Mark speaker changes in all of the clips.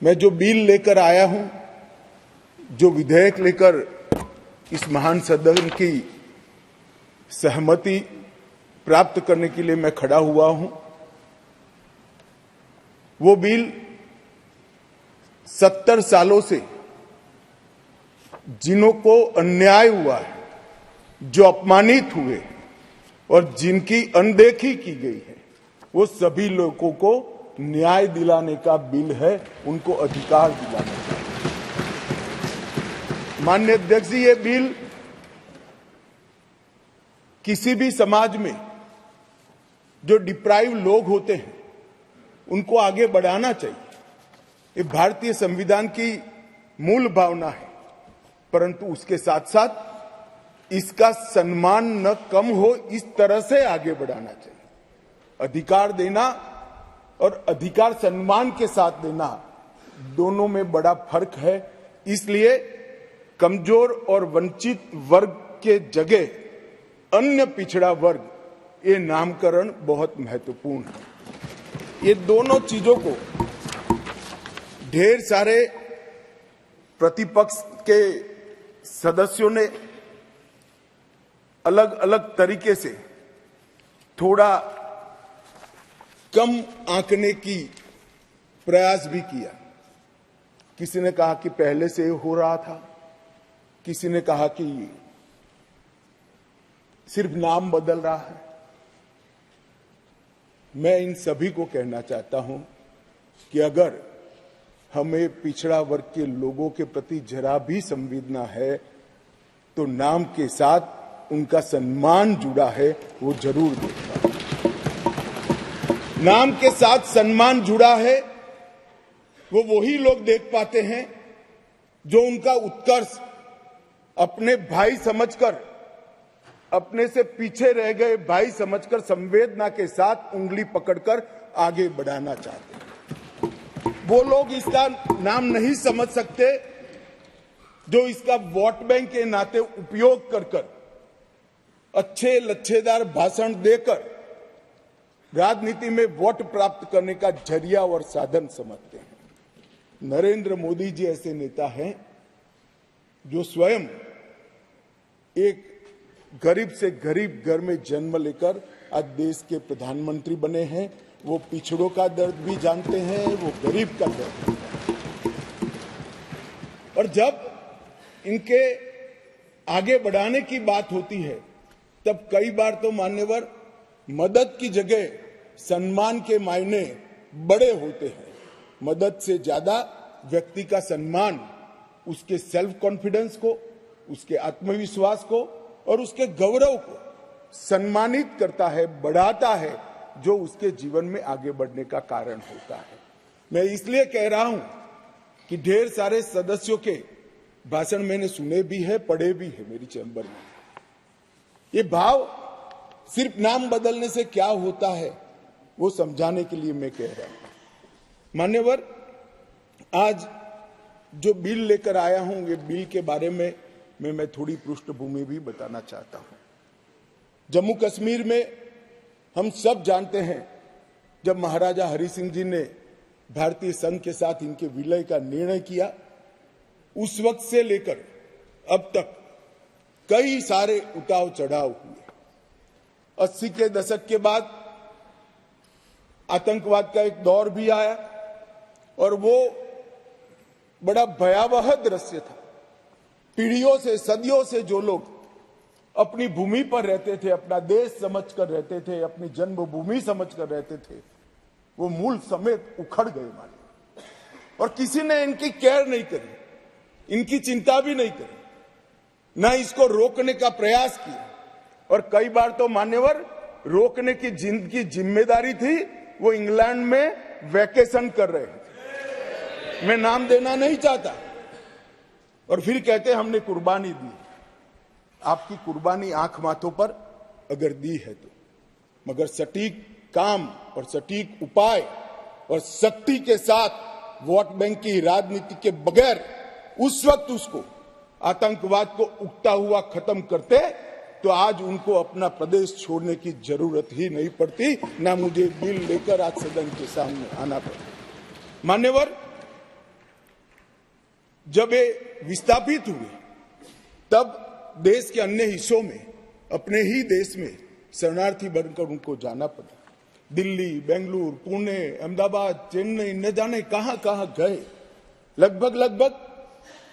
Speaker 1: मैं जो बिल लेकर आया हूं, जो विधेयक लेकर इस महान सदन की सहमति प्राप्त करने के लिए मैं खड़ा हुआ हूं, वो बिल 70 सालों से जिन्हों को अन्याय हुआ है, जो अपमानित हुए और जिनकी अनदेखी की गई है, वो सभी लोगों को न्याय दिलाने का बिल है, उनको अधिकार दिलाने का। माननीय अध्यक्ष जी, ये बिल किसी भी समाज में जो डिप्राइव लोग होते हैं उनको आगे बढ़ाना चाहिए। ये भारतीय संविधान की मूल भावना है, परंतु उसके साथ साथ इसका सम्मान न कम हो, इस तरह से आगे बढ़ाना चाहिए। अधिकार देना और अधिकार सम्मान के साथ देना, दोनों में बड़ा फर्क है। इसलिए कमजोर और वंचित वर्ग के जगह अन्य पिछड़ा वर्ग, ये नामकरण बहुत महत्वपूर्ण है। ये दोनों चीजों को ढेर सारे प्रतिपक्ष के सदस्यों ने अलग अलग तरीके से थोड़ा कम आंकने की प्रयास भी किया। किसी ने कहा कि पहले से हो रहा था, किसी ने कहा कि सिर्फ नाम बदल रहा है। मैं इन सभी को कहना चाहता हूं कि अगर हमें पिछड़ा वर्ग के लोगों के प्रति जरा भी संवेदना है तो नाम के साथ उनका सम्मान जुड़ा है, वो जरूर देखना। नाम के साथ सम्मान जुड़ा है, वो वही लोग देख पाते हैं जो उनका उत्कर्ष अपने भाई समझकर, अपने से पीछे रह गए भाई समझकर संवेदना के साथ उंगली पकड़कर आगे बढ़ाना चाहते हैं। वो लोग इसका नाम नहीं समझ सकते जो इसका वोट बैंक के नाते उपयोग कर अच्छे लच्छेदार भाषण देकर राजनीति में वोट प्राप्त करने का जरिया और साधन समझते हैं। नरेंद्र मोदी जी ऐसे नेता हैं जो स्वयं एक गरीब से गरीब घर में जन्म लेकर आज देश के प्रधानमंत्री बने हैं। वो पिछड़ों का दर्द भी जानते हैं, वो गरीब का दर्द भी जानते हैं। और जब इनके आगे बढ़ाने की बात होती है तब कई बार तो मान्यवर मदद की जगह सम्मान के मायने बड़े होते हैं। मदद से ज्यादा व्यक्ति का सम्मान उसके सेल्फ कॉन्फिडेंस को, उसके आत्मविश्वास को और उसके गौरव को सम्मानित करता है, बढ़ाता है, जो उसके जीवन में आगे बढ़ने का कारण होता है। मैं इसलिए कह रहा हूं कि ढेर सारे सदस्यों के भाषण मैंने सुने भी है, पढ़े भी है मेरी चैम्बर में। ये भाव सिर्फ नाम बदलने से क्या होता है वो समझाने के लिए मैं कह रहा हूं। मान्यवर, आज जो बिल लेकर आया हूं, ये बिल के बारे में मैं थोड़ी पृष्ठभूमि भी बताना चाहता हूं। जम्मू कश्मीर में हम सब जानते हैं, जब महाराजा हरि सिंह जी ने भारतीय संघ के साथ इनके विलय का निर्णय किया, उस वक्त से लेकर अब तक कई सारे उतार चढ़ाव हुए। 80 के दशक के बाद आतंकवाद का एक दौर भी आया और वो बड़ा भयावह दृश्य था। पीढ़ियों से, सदियों से जो लोग अपनी भूमि पर रहते थे, अपना देश समझकर रहते थे, अपनी जन्मभूमि समझकर रहते थे, वो मूल समेत उखड़ गए माने। और किसी ने इनकी केयर नहीं करी, इनकी चिंता भी नहीं करी, न इसको रोकने का प्रयास किया। और कई बार तो मान्यवर रोकने की जिनकी जिम्मेदारी थी वो इंग्लैंड में वैकेशन कर रहे थे। मैं नाम देना नहीं चाहता। और फिर कहते हमने कुर्बानी दी। आपकी कुर्बानी आंख माथों पर अगर दी है तो, मगर सटीक काम और सटीक उपाय और शक्ति के साथ वोट बैंक की राजनीति के बगैर उस वक्त उसको आतंकवाद को उगता हुआ खत्म करते तो आज उनको अपना प्रदेश छोड़ने की जरूरत ही नहीं पड़ती, ना मुझे बिल लेकर आज सदन के सामने आना पड़ता। मान्यवर, जब ये विस्थापित हुए तब देश के अन्य हिस्सों में, अपने ही देश में शरणार्थी बनकर उनको जाना पड़ा। दिल्ली, बेंगलुरु, पुणे, अहमदाबाद, चेन्नई, न जाने कहां कहां गए। लगभग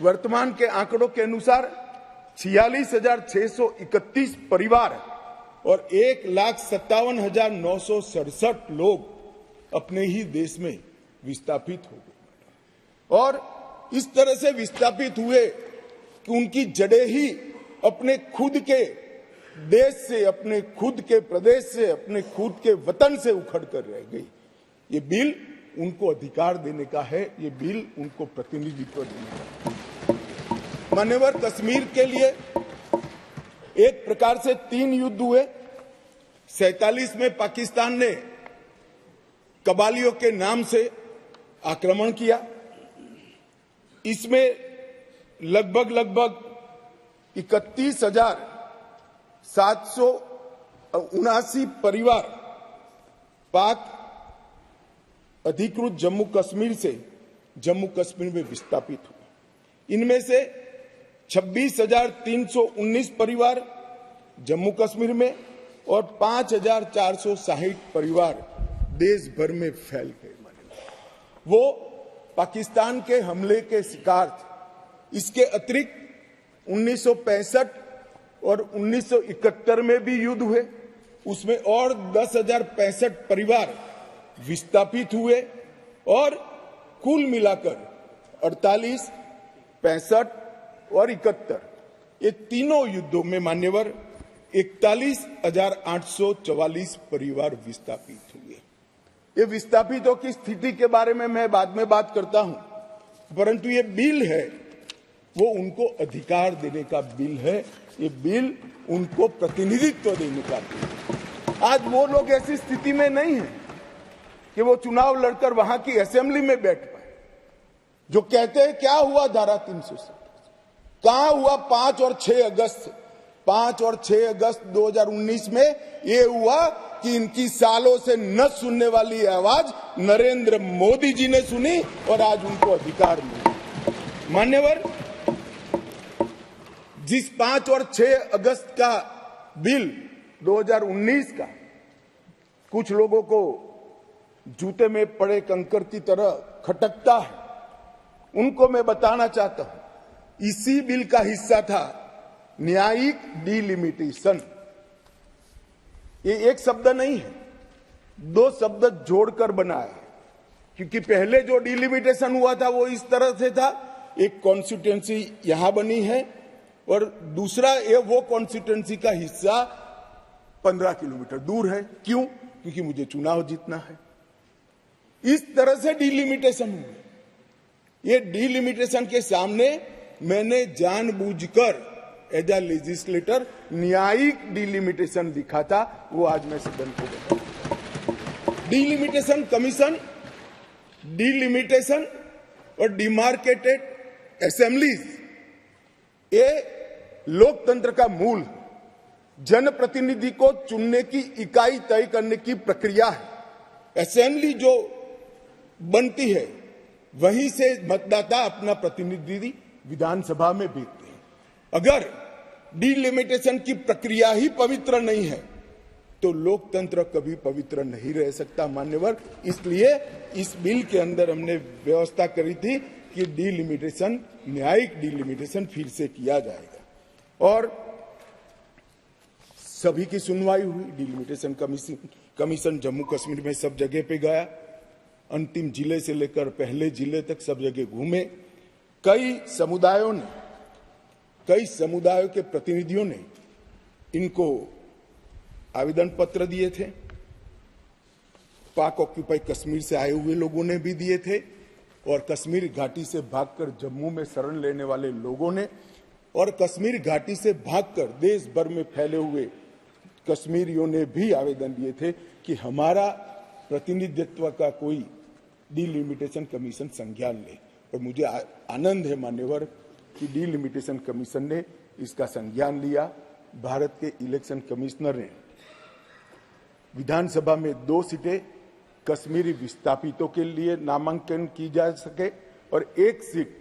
Speaker 1: वर्तमान के आंकड़ों के अनुसार 46,631 परिवार और 1,57,967 लोग अपने ही देश में विस्थापित हो गए। और इस तरह से विस्थापित हुए कि उनकी जड़ें ही अपने खुद के देश से, अपने खुद के प्रदेश से, अपने खुद के वतन से उखड़ कर रह गई। ये बिल उनको अधिकार देने का है, ये बिल उनको प्रतिनिधित्व देने का है। मान्यवर, कश्मीर के लिए एक प्रकार से 3 युद्ध हुए। 47 में पाकिस्तान ने कबालियों के नाम से आक्रमण किया। इसमें लगभग 31,779 परिवार पाक अधिकृत जम्मू कश्मीर से जम्मू कश्मीर में विस्थापित हुए। इनमें से 26,319 परिवार जम्मू कश्मीर में और 5,460 परिवार देश भर में फैल गए। वो पाकिस्तान के हमले के शिकार थे। इसके अतिरिक्त 1965 और 1971 में भी युद्ध हुए, उसमें और 10,065 परिवार विस्थापित हुए और कुल मिलाकर 48, 65 और 71 ये तीनों युद्धों में मान्यवर 41,844 परिवार विस्थापित हुए। ये विस्थापितों की स्थिति के बारे में मैं बाद में बात करता हूं, परंतु ये बिल है वो उनको अधिकार देने का बिल है। ये बिल उनको प्रतिनिधित्व देने का बिल है। आज वो लोग ऐसी स्थिति में नहीं है कि वो चुनाव लड़कर वहां की असेंबली में बैठ पाए। जो कहते हैं क्या हुआ धारा 370, कहां हुआ 5 और 6 अगस्त 2019 में ये हुआ कि इनकी सालों से न सुनने वाली आवाज नरेंद्र मोदी जी ने सुनी और आज उनको अधिकार मिला। मान्यवर, जिस 5 और 6 अगस्त का बिल 2019 का कुछ लोगों को जूते में पड़े कंकर की तरह खटकता है, उनको मैं बताना चाहता हूं, इसी बिल का हिस्सा था न्यायिक डिलिमिटेशन। ये एक शब्द नहीं है, 2 शब्द जोड़कर बना है। क्योंकि पहले जो डिलिमिटेशन हुआ था वो इस तरह से था, एक कॉन्स्टिट्यूएंसी यहां बनी है और दूसरा ये वो कॉन्स्टिट्यूएंसी का हिस्सा 15 किलोमीटर दूर है। क्यों? क्योंकि मुझे चुनाव जीतना है। इस तरह से डिलिमिटेशन हुआ। ये डिलिमिटेशन के सामने मैंने जानबूझकर एज ए लेजिस्लेटर न्यायिक डिलिमिटेशन लिखा था, वो आज मैं सदन को बताऊंगा। डिलिमिटेशन कमीशन, डिलिमिटेशन और डिमार्केटेड असेंबलीज ये लोकतंत्र का मूल, जनप्रतिनिधि को चुनने की इकाई तय करने की प्रक्रिया है। असेंबली जो बनती है वहीं से मतदाता अपना प्रतिनिधि विधानसभा में भेजते हैं। अगर डिलिमिटेशन की प्रक्रिया ही पवित्र नहीं है तो लोकतंत्र कभी पवित्र नहीं रह सकता मान्यवर। इसलिए इस बिल के अंदर हमने व्यवस्था करी थी कि डिलिमिटेशन, न्यायिक डिलिमिटेशन फिर से किया जाएगा और सभी की सुनवाई हुई। डिलिमिटेशन कमीशन जम्मू कश्मीर में सब जगह पे गया, अंतिम जिले से लेकर पहले जिले तक सब जगह घूमे। कई समुदायों के प्रतिनिधियों ने इनको आवेदन पत्र दिए थे। पाक ऑक्यूपाई कश्मीर से आए हुए लोगों ने भी दिए थे और कश्मीर घाटी से भागकर जम्मू में शरण लेने वाले लोगों ने और कश्मीर घाटी से भागकर देश भर में फैले हुए कश्मीरियों ने भी आवेदन दिए थे कि हमारा प्रतिनिधित्व का कोई डिलिमिटेशन कमीशन संज्ञान ले। और मुझे आनंद है मान्यवर कि डिलिमिटेशन कमीशन ने इसका संज्ञान लिया। भारत के इलेक्शन कमिश्नर ने विधानसभा में 2 सीटें कश्मीरी विस्थापितों के लिए नामांकन की जा सके और 1 सीट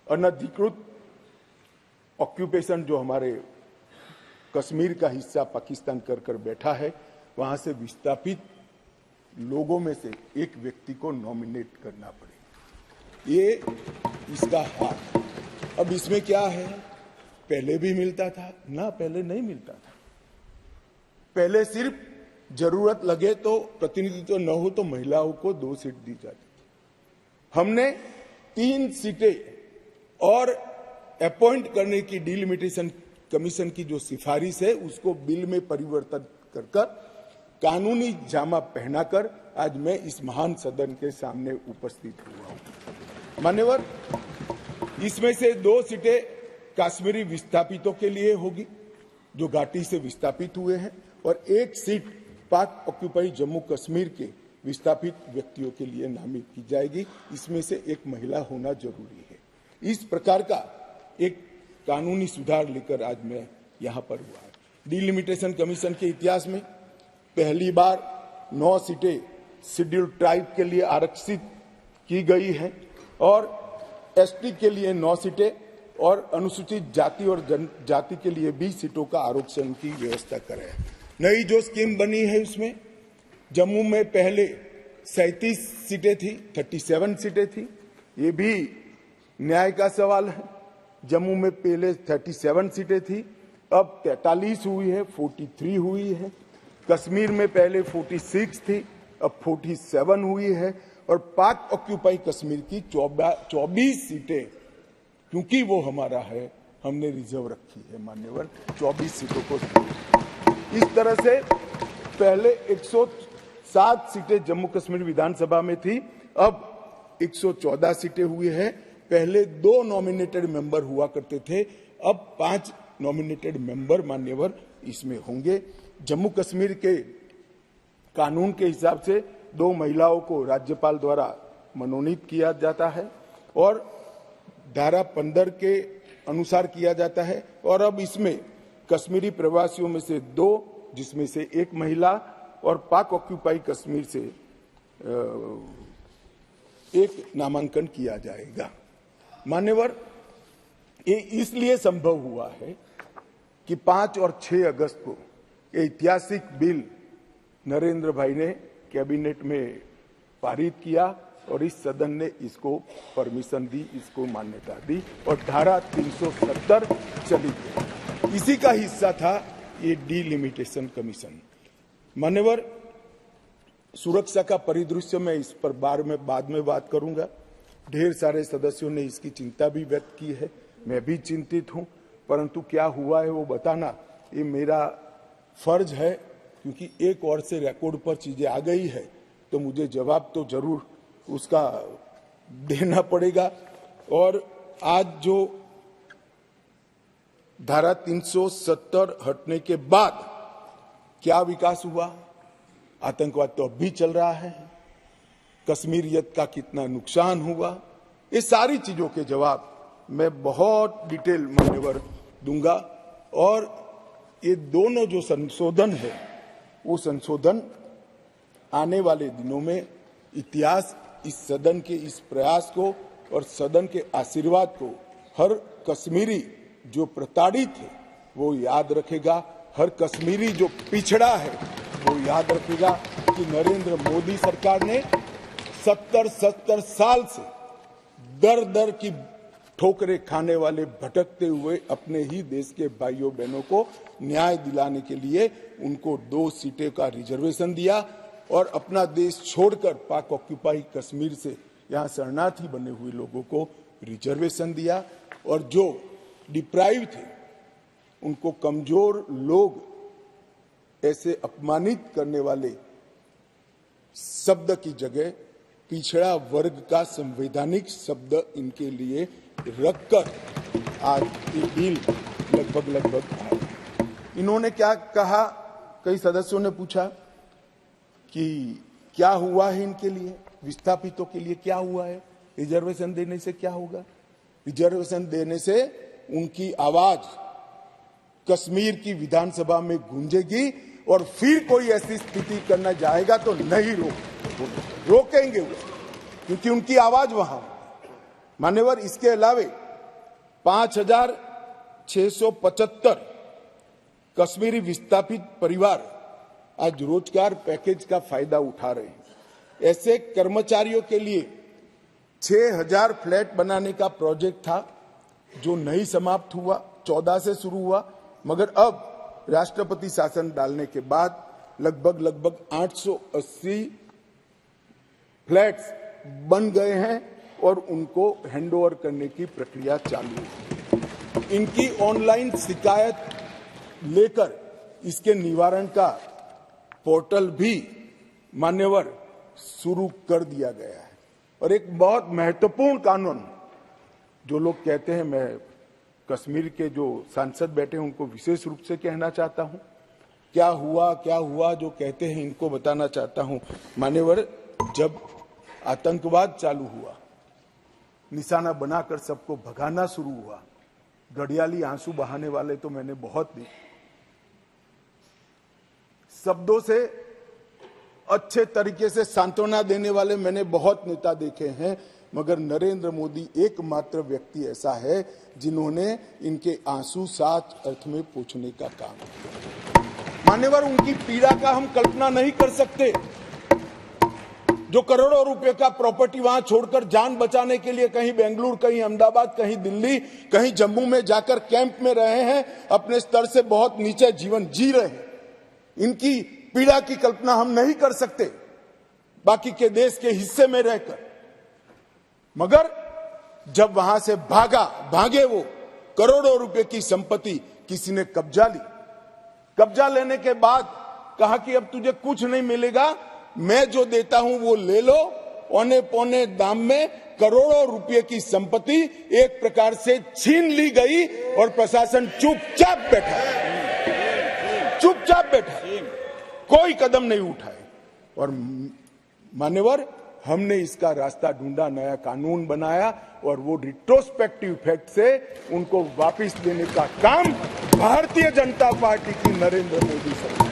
Speaker 1: अनधिकृत ऑक्यूपेशन जो हमारे कश्मीर का हिस्सा पाकिस्तान कर बैठा है, वहां से विस्थापित लोगों में से एक व्यक्ति को नॉमिनेट करना पड़ेगा। ये इसका हाथ। अब इसमें क्या है, पहले भी मिलता था ना, पहले नहीं मिलता था। पहले सिर्फ जरूरत लगे तो, प्रतिनिधित्व न हो तो महिलाओं को 2 सीट दी जाती थी। हमने 3 सीटें और अपॉइंट करने की डिलिमिटेशन कमीशन की जो सिफारिश है उसको बिल में परिवर्तन कर कानूनी जामा पहनाकर आज मैं इस महान सदन के सामने उपस्थित हुआ हूं। मान्यवर, इसमें से 2 सीटें कश्मीरी विस्थापितों के लिए होगी जो घाटी से विस्थापित हुए हैं, और 1 सीट पाक ऑक्यूपाई जम्मू कश्मीर के विस्थापित व्यक्तियों के लिए नामित की जाएगी। इसमें से एक महिला होना जरूरी है। इस प्रकार का एक कानूनी सुधार लेकर आज मैं यहां पर हुआ है। डिलिमिटेशन कमीशन के इतिहास में पहली बार 9 सीटें शेड्यूल्ड ट्राइब के लिए आरक्षित की गई है और एसटी के लिए 9 सीटें और अनुसूचित जाति और जनजाति के लिए 20 सीटों का आरक्षण की व्यवस्था करें। नई जो स्कीम बनी है उसमें जम्मू में पहले 37 सीटें थी, 37 सीटें थी। ये भी न्याय का सवाल है। जम्मू में पहले 37 सीटें थी, अब 43 हुई है, 43 हुई है। कश्मीर में पहले 46 थी, अब 47 हुई है। और पाक ऑक्यूपाई कश्मीर की 24 सीटें, क्योंकि वो हमारा है, हमने रिजर्व रखी है मान्यवर, 24 सीटों को। इस तरह से पहले 107 सीटें जम्मू कश्मीर विधानसभा में थी, अब 114 सीटें हुई है। पहले 2 नॉमिनेटेड मेंबर हुआ करते थे, अब 5 नॉमिनेटेड मेंबर मान्यवर इसमें होंगे। जम्मू कश्मीर के कानून के हिसाब से 2 महिलाओं को राज्यपाल द्वारा मनोनीत किया जाता है और धारा 15 के अनुसार किया जाता है। और अब इसमें कश्मीरी प्रवासियों में से 2, जिसमें से 1 महिला, और पाक ऑक्यूपाई कश्मीर से 1 नामांकन किया जाएगा। मान्यवर, ये इसलिए संभव हुआ है कि 5 और 6 अगस्त को ये ऐतिहासिक बिल नरेंद्र भाई ने कैबिनेट में पारित किया और इस सदन ने इसको परमिशन दी, इसको मान्यता दी और धारा 370 चली गई। इसी का हिस्सा था ये डिलिमिटेशन कमीशन। मान्यवर, सुरक्षा का परिदृश्य में इस पर बाद में बात करूंगा। ढेर सारे सदस्यों ने इसकी चिंता भी व्यक्त की है, मैं भी चिंतित हूं, परंतु क्या हुआ है वो बताना ये मेरा फर्ज है, क्योंकि एक ओर से रिकॉर्ड पर चीजें आ गई है तो मुझे जवाब तो जरूर उसका देना पड़ेगा। और आज जो धारा 370 हटने के बाद क्या विकास हुआ, आतंकवाद तो अब भी चल रहा है, कश्मीरियत का कितना नुकसान हुआ, ये सारी चीजों के जवाब मैं बहुत डिटेल मान्यवर दूंगा। और ये दोनों जो संशोधन है वो संशोधन आने वाले दिनों में इतिहास इस सदन के इस प्रयास को और सदन के आशीर्वाद को हर कश्मीरी जो प्रताड़ित है वो याद रखेगा, हर कश्मीरी जो पिछड़ा है वो याद रखेगा कि नरेंद्र मोदी सरकार ने 70 साल से दर दर की ठोकरें खाने वाले भटकते हुए अपने ही देश के भाइयों बहनों को न्याय दिलाने के लिए उनको 2 सीटें का रिजर्वेशन दिया और अपना देश छोड़कर पाक ऑक्यूपाई कश्मीर से यहाँ शरणार्थी बने हुए लोगों को रिजर्वेशन दिया। और जो डिप्राइव थे उनको कमजोर लोग ऐसे अपमानित करने वाले शब्द की जगह पिछड़ा वर्ग का संवैधानिक शब्द इनके लिए रखकर आज ये बिल लगभग आया। इन्होंने क्या कहा, कई सदस्यों ने पूछा कि क्या हुआ है इनके लिए, विस्थापितों के लिए क्या हुआ है, रिजर्वेशन देने से क्या होगा। रिजर्वेशन देने से उनकी आवाज कश्मीर की विधानसभा में गूंजेगी और फिर कोई ऐसी स्थिति करना जाएगा तो नहीं रोकेंगे वो, क्योंकि उनकी आवाज वहां। मान्यवर, इसके अलावे 5,675 कश्मीरी विस्थापित परिवार आज रोजगार पैकेज का फायदा उठा रहे हैं। ऐसे कर्मचारियों के लिए 6,000 फ्लैट बनाने का प्रोजेक्ट था जो नहीं समाप्त हुआ, 14 से शुरू हुआ, मगर अब राष्ट्रपति शासन डालने के बाद लगभग 880 फ्लैट्स बन गए हैं और उनको हैंडओवर करने की प्रक्रिया चालू है। इनकी ऑनलाइन शिकायत लेकर इसके निवारण का पोर्टल भी मान्यवर शुरू कर दिया गया है। और एक बहुत महत्वपूर्ण कानून, जो लोग कहते हैं, मैं कश्मीर के जो सांसद बैठे हैं उनको विशेष रूप से कहना चाहता हूं, क्या हुआ जो कहते हैं इनको बताना चाहता हूं। मान्यवर, जब आतंकवाद चालू हुआ, निशाना बनाकर सबको भगाना शुरू हुआ, घड़ियाली आंसू बहाने वाले तो मैंने बहुत देखे, शब्दों से अच्छे तरीके से सांत्वना देने वाले मैंने बहुत नेता देखे हैं, मगर नरेंद्र मोदी एकमात्र व्यक्ति ऐसा है जिन्होंने इनके आंसू साच अर्थ में पोंछने का काम किया। मान्यवर, उनकी पीड़ा का हम कल्पना नहीं कर सकते, जो करोड़ों रुपए का प्रॉपर्टी वहां छोड़कर जान बचाने के लिए कहीं बेंगलुरु, कहीं अहमदाबाद, कहीं दिल्ली, कहीं जम्मू में जाकर कैंप में रहे हैं, अपने स्तर से बहुत नीचे जीवन जी रहे हैं। इनकी पीड़ा की कल्पना हम नहीं कर सकते बाकी के देश के हिस्से में रहकर, मगर जब वहां से भागे वो करोड़ों रुपए की संपत्ति किसी ने कब्जा ली। कब्जा लेने के बाद कहा कि अब तुझे कुछ नहीं मिलेगा, मैं जो देता हूं वो ले लो। औने पौने दाम में करोड़ों रुपए की संपत्ति एक प्रकार से छीन ली गई और प्रशासन चुपचाप बैठा, कोई कदम नहीं उठाए। और मान्यवर, हमने इसका रास्ता ढूंढा, नया कानून बनाया और वो रिट्रोस्पेक्टिव इफेक्ट से उनको वापस देने का काम भारतीय जनता पार्टी की नरेंद्र मोदी सरकार।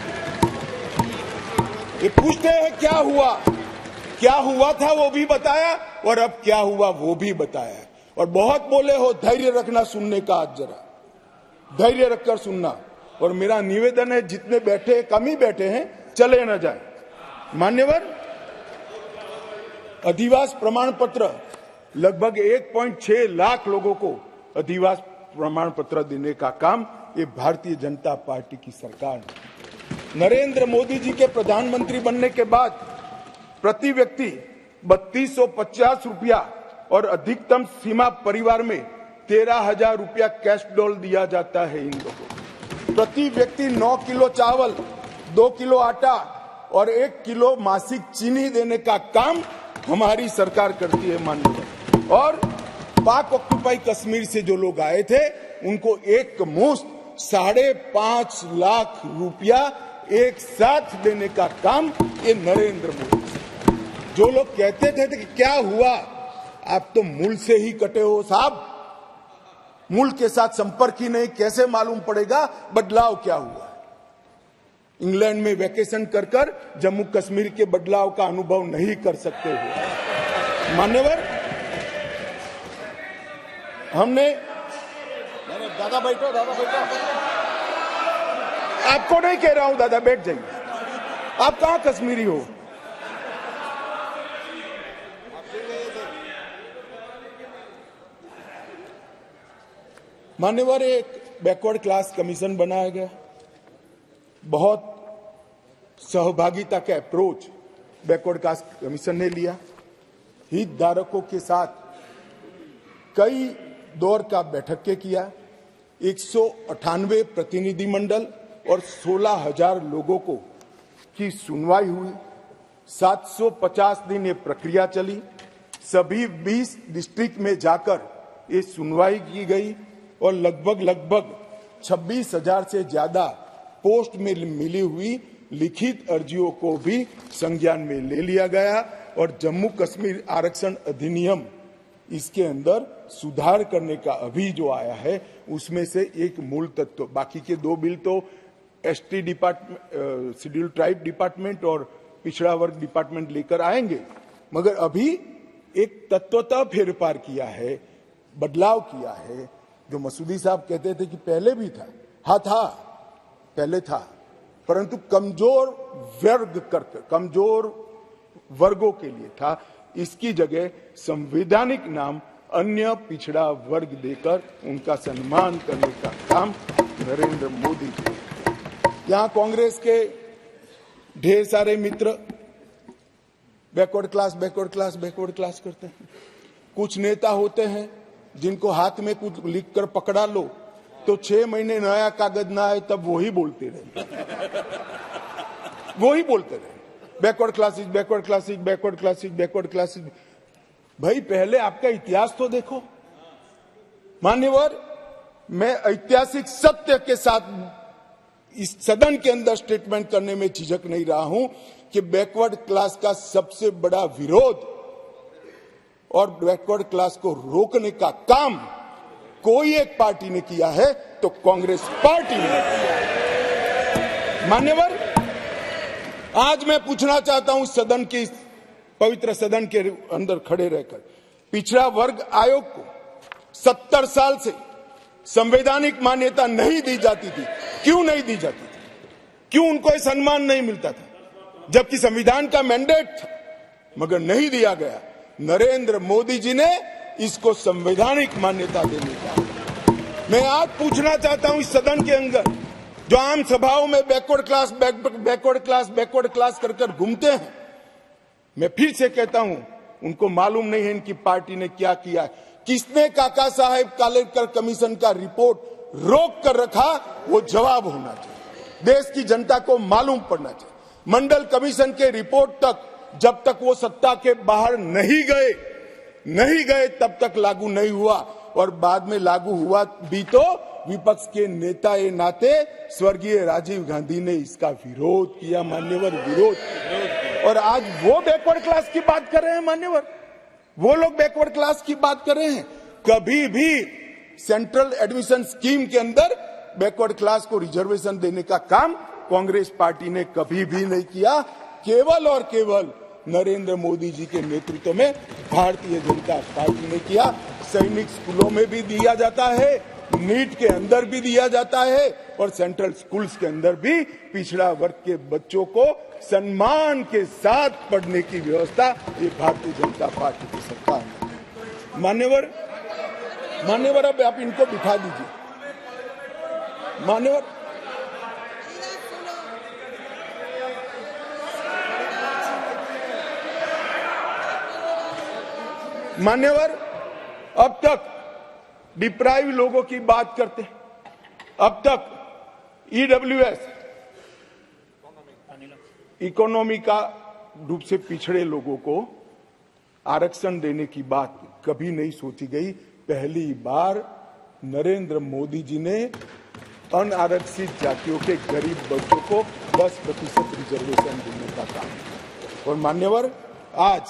Speaker 1: ये पूछते हैं क्या हुआ था वो भी बताया और अब क्या हुआ वो भी बताया। और बहुत बोले हो, धैर्य रखना सुनने का, आज जरा धैर्य रखकर सुनना। और मेरा निवेदन है, जितने बैठे कम ही बैठे हैं, चले न जाए। मान्यवर, अधिवास प्रमाण पत्र लगभग 1.6 लाख लोगों को अधिवास प्रमाण पत्र देने का काम ये भारतीय जनता पार्टी की सरकार ने। नरेंद्र मोदी जी के प्रधानमंत्री बनने के बाद प्रति व्यक्ति 3250 रुपया और अधिकतम सीमा परिवार में 13,000 रुपया कैश डॉल दिया जाता है इन लोगों को। प्रति व्यक्ति 9 किलो चावल, 2 किलो आटा और 1 किलो मासिक चीनी देने का काम हमारी सरकार करती है माननीय। और पाक ऑक्युपाई कश्मीर से जो लोग आए थे उनको एक मुश्त 5.5 लाख रुपया एक साथ देने का काम ये नरेंद्र मोदी। जो लोग कहते थे कि क्या हुआ, आप तो मूल से ही कटे हो साहब, मूल के साथ संपर्क ही नहीं, कैसे मालूम पड़ेगा बदलाव क्या हुआ। इंग्लैंड में वैकेशन कर जम्मू कश्मीर के बदलाव का अनुभव नहीं कर सकते हो मान्यवर। हमने दादा बैठो आपको नहीं कह रहा हूं दादा, बैठ जाइए। आप कहां कश्मीरी हो? मान्यवर, एक बैकवर्ड क्लास कमीशन बनाया गया। बहुत सहभागिता का अप्रोच बैकवर्ड क्लास कमीशन ने लिया। हितधारकों के साथ कई दौर का बैठक के किया। 198 प्रतिनिधि मंडल और 16,000 लोगों को की सुनवाई हुई। 750 दिन ये प्रक्रिया चली। सभी 20 डिस्ट्रिक्ट में जाकर ये सुनवाई की गई और लगभग 26,000 से ज्यादा पोस्ट में मिली हुई लिखित अर्जियों को भी संज्ञान में ले लिया गया। और जम्मू कश्मीर आरक्षण अधिनियम, इसके अंदर सुधार करने का अभी जो आया है उसमें से एक मूल तत्व, बाकी के 2 बिल तो ST department, schedule tribe department और पिछड़ा वर्ग डिपार्टमेंट लेकर आएंगे, मगर अभी एक तत्वतः फेरफार किया है, बदलाव किया है। जो मसूदी साहब कहते थे कि पहले भी था, हाँ था, पहले था, परंतु कमजोर वर्गों के लिए था। इसकी जगह संवैधानिक नाम अन्य पिछड़ा वर्ग देकर उनका सम्मान करने का काम नरेंद्र मोदी जी। यहां कांग्रेस के ढेर सारे मित्र बैकवर्ड क्लास करते हैं। कुछ नेता होते हैं जिनको हाथ में कुछ लिखकर पकड़ा लो तो 6 महीने नया कागज ना आए तब वही बोलते रहे बैकवर्ड क्लासेस। भाई पहले आपका इतिहास तो देखो। मान्यवर, मैं ऐतिहासिक सत्य के साथ इस सदन के अंदर स्टेटमेंट करने में झिझक नहीं रहा हूं कि बैकवर्ड क्लास का सबसे बड़ा विरोध और बैकवर्ड क्लास को रोकने का काम कोई एक पार्टी ने किया है तो कांग्रेस पार्टी ने किया है। मान्यवर, आज मैं पूछना चाहता हूं सदन की पवित्र सदन के अंदर खड़े रहकर, पिछड़ा वर्ग आयोग को 70 साल से संवैधानिक मान्यता नहीं दी जाती थी। क्यों नहीं दी जाती थी? क्यों उनको सम्मान नहीं मिलता था? जबकि संविधान का मैंडेट था, मगर नहीं दिया गया। नरेंद्र मोदी जी ने इसको संवैधानिक मान्यता देने का। मैं आज पूछना चाहता हूं इस सदन के अंदर जो आम सभाओं में बैकवर्ड क्लास कर घूमते हैं, मैं फिर से कहता हूं, उनको मालूम नहीं है इनकी पार्टी ने क्या किया है। किसने काका साहेब कालेकर कमीशन का रिपोर्ट रोक कर रखा, वो जवाब होना चाहिए। देश की जनता को मालूम पड़ना चाहिए। मंडल कमीशन के रिपोर्ट तक जब तक वो सत्ता के बाहर नहीं गए तब तक लागू नहीं हुआ, और बाद में लागू हुआ भी तो विपक्ष के नेता ए नाते स्वर्गीय राजीव गांधी ने इसका विरोध किया। मान्यवर, विरोध। और आज वो बैकवर्ड क्लास की बात कर रहे हैं। मान्यवर, वो लोग बैकवर्ड क्लास की बात कर रहे हैं। कभी भी सेंट्रल एडमिशन स्कीम के अंदर बैकवर्ड क्लास को रिजर्वेशन देने का काम कांग्रेस पार्टी ने कभी भी नहीं किया। केवल और केवल नरेंद्र मोदी जी के नेतृत्व में भारतीय जनता पार्टी ने किया। सैनिक स्कूलों में भी दिया जाता है, नीट के अंदर भी दिया जाता है, और सेंट्रल स्कूल्स के अंदर भी पिछड़ा वर्ग के बच्चों को सम्मान के साथ पढ़ने की व्यवस्था ये भारतीय जनता पार्टी की सरकार ने। मान्यवर, अब आप इनको बिठा दीजिए। मान्यवर, अब तक डिप्राइव लोगों की बात करते हैं। अब तक ईडब्ल्यूएस इकोनॉमी का रूप से पिछड़े लोगों को आरक्षण देने की बात कभी नहीं सोची गई। पहली बार नरेंद्र मोदी जी ने अनारक्षित जातियों के गरीब बच्चों को 10% रिजर्वेशन देने का काम। और मान्यवर, आज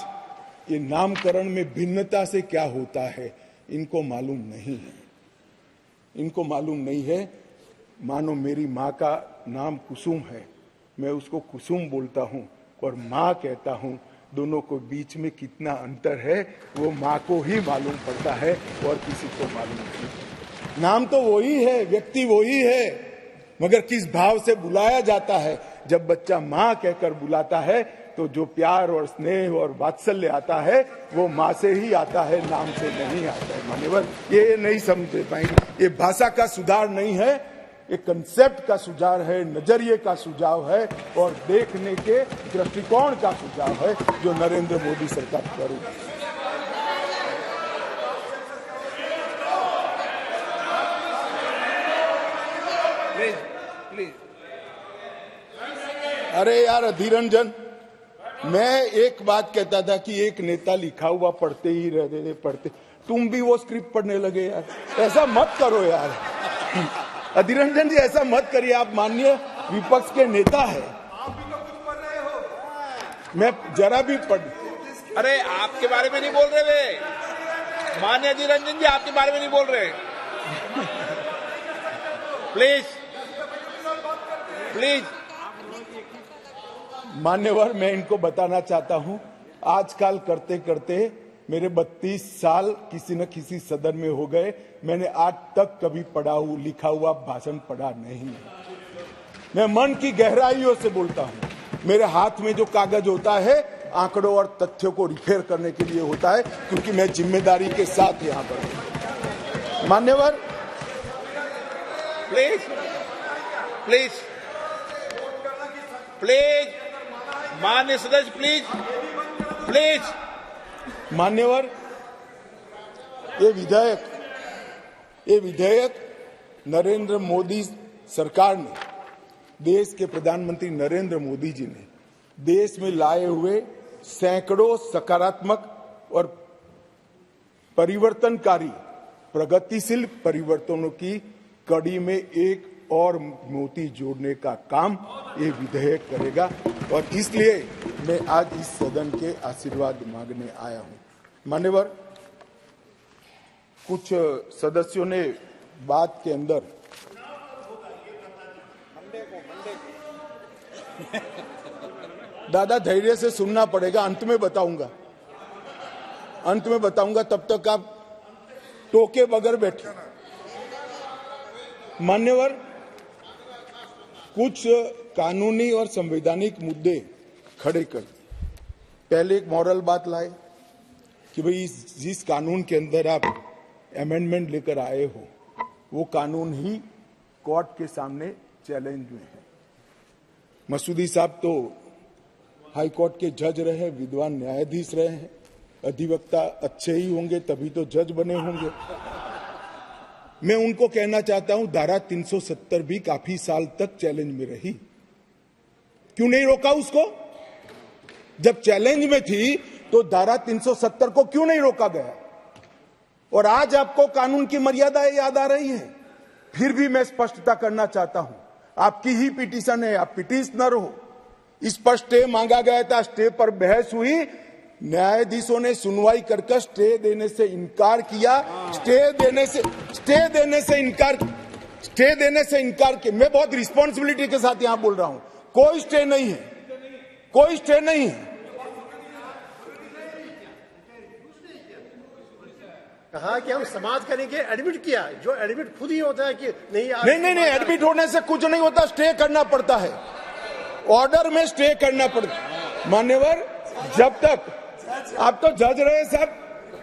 Speaker 1: ये नामकरण में भिन्नता से क्या होता है इनको मालूम नहीं है। मानो मेरी माँ का नाम कुसुम है, मैं उसको कुसुम बोलता हूँ और माँ कहता हूँ। दोनों को बीच में कितना अंतर है वो माँ को ही मालूम पड़ता है और किसी को मालूम नहीं। नाम तो वही है, व्यक्ति वही है, मगर किस भाव से बुलाया जाता है। जब बच्चा माँ कहकर बुलाता है तो जो प्यार और स्नेह और वात्सल्य आता है वो माँ से ही आता है, नाम से नहीं आता है। मान्यवर, ये नहीं समझ पाएंगे। ये भाषा का सुधार नहीं है, एक कंसेप्ट का सुझाव है, नजरिए का सुझाव है और देखने के दृष्टिकोण का सुझाव है जो नरेंद्र मोदी सरकार कर रही है। अरे यार अधीर रंजन, मैं एक बात कहता था कि एक नेता लिखा हुआ पढ़ते ही रहते पढ़ते, तुम भी वो स्क्रिप्ट पढ़ने लगे यार। ऐसा मत करो यार अधीर रंजन जी, ऐसा मत करिए। आप माननीय विपक्ष के नेता है, मैं जरा भी पढ़।
Speaker 2: अरे आपके बारे में नहीं बोल रहे वे, माननीय अधीर रंजन जी आपके बारे में नहीं बोल रहे। प्लीज
Speaker 1: मान्यवर, मैं इनको बताना चाहता हूं, आजकल करते करते मेरे 32 साल किसी न किसी सदन में हो गए, मैंने आज तक कभी लिखा हुआ भाषण पढ़ा नहीं है। मैं मन की गहराइयों से बोलता हूं। मेरे हाथ में जो कागज होता है आंकड़ों और तथ्यों को रिपेयर करने के लिए होता है, क्योंकि मैं जिम्मेदारी के साथ यहां पर हूं। मान्यवर,
Speaker 2: प्लीज प्लीज प्लीज, माननीय सदस्य प्लीज प्लीज।
Speaker 1: मान्यवर, ये विधेयक नरेंद्र मोदी सरकार ने, देश के प्रधानमंत्री नरेंद्र मोदी जी ने देश में लाए हुए सैकड़ों सकारात्मक और परिवर्तनकारी प्रगतिशील परिवर्तनों की कड़ी में एक और मोती जोड़ने का काम ये विधेयक करेगा, और इसलिए मैं आज इस सदन के आशीर्वाद मांगने आया हूं। मान्यवर, कुछ सदस्यों ने बात के अंदर दादा धैर्य से सुनना पड़ेगा, अंत में बताऊंगा, तब तक आप टोके बगैर बैठे। मान्यवर, कुछ कानूनी और संवैधानिक मुद्दे खड़े कर पहले एक मॉरल बात लाए कि भाई जिस कानून के अंदर आप अमेंडमेंट लेकर आए हो वो कानून ही कोर्ट के सामने चैलेंज में है। मसूदी साहब तो हाई कोर्ट के जज रहे, विद्वान न्यायाधीश रहे हैं, अधिवक्ता अच्छे ही होंगे तभी तो जज बने होंगे। मैं उनको कहना चाहता हूं, धारा 370 भी काफी साल तक चैलेंज में रही, क्यों नहीं रोका उसको? जब चैलेंज में थी तो धारा 370 को क्यों नहीं रोका गया? और आज आपको कानून की मर्यादाएं याद आ रही है। फिर भी मैं स्पष्टता करना चाहता हूं, आपकी ही पिटीशन है, आप पिटीशनर हो। इस पर स्टे मांगा गया था, स्टे पर बहस हुई, न्यायाधीशों ने सुनवाई कर स्टे देने से इनकार किया। स्टे देने से इनकार किया। मैं बहुत रिस्पॉन्सिबिलिटी के साथ यहां बोल रहा हूं, कोई स्टे नहीं है।
Speaker 3: कहा कि हम समाज करेंगे, एडमिट किया, जो एडमिट खुद ही होता है कि नहीं
Speaker 1: एडमिट होने से कुछ नहीं होता, स्टे करना पड़ता है, ऑर्डर में स्टे करना पड़ता है। मान्यवर, जब तक आप तो जज रहे साहब,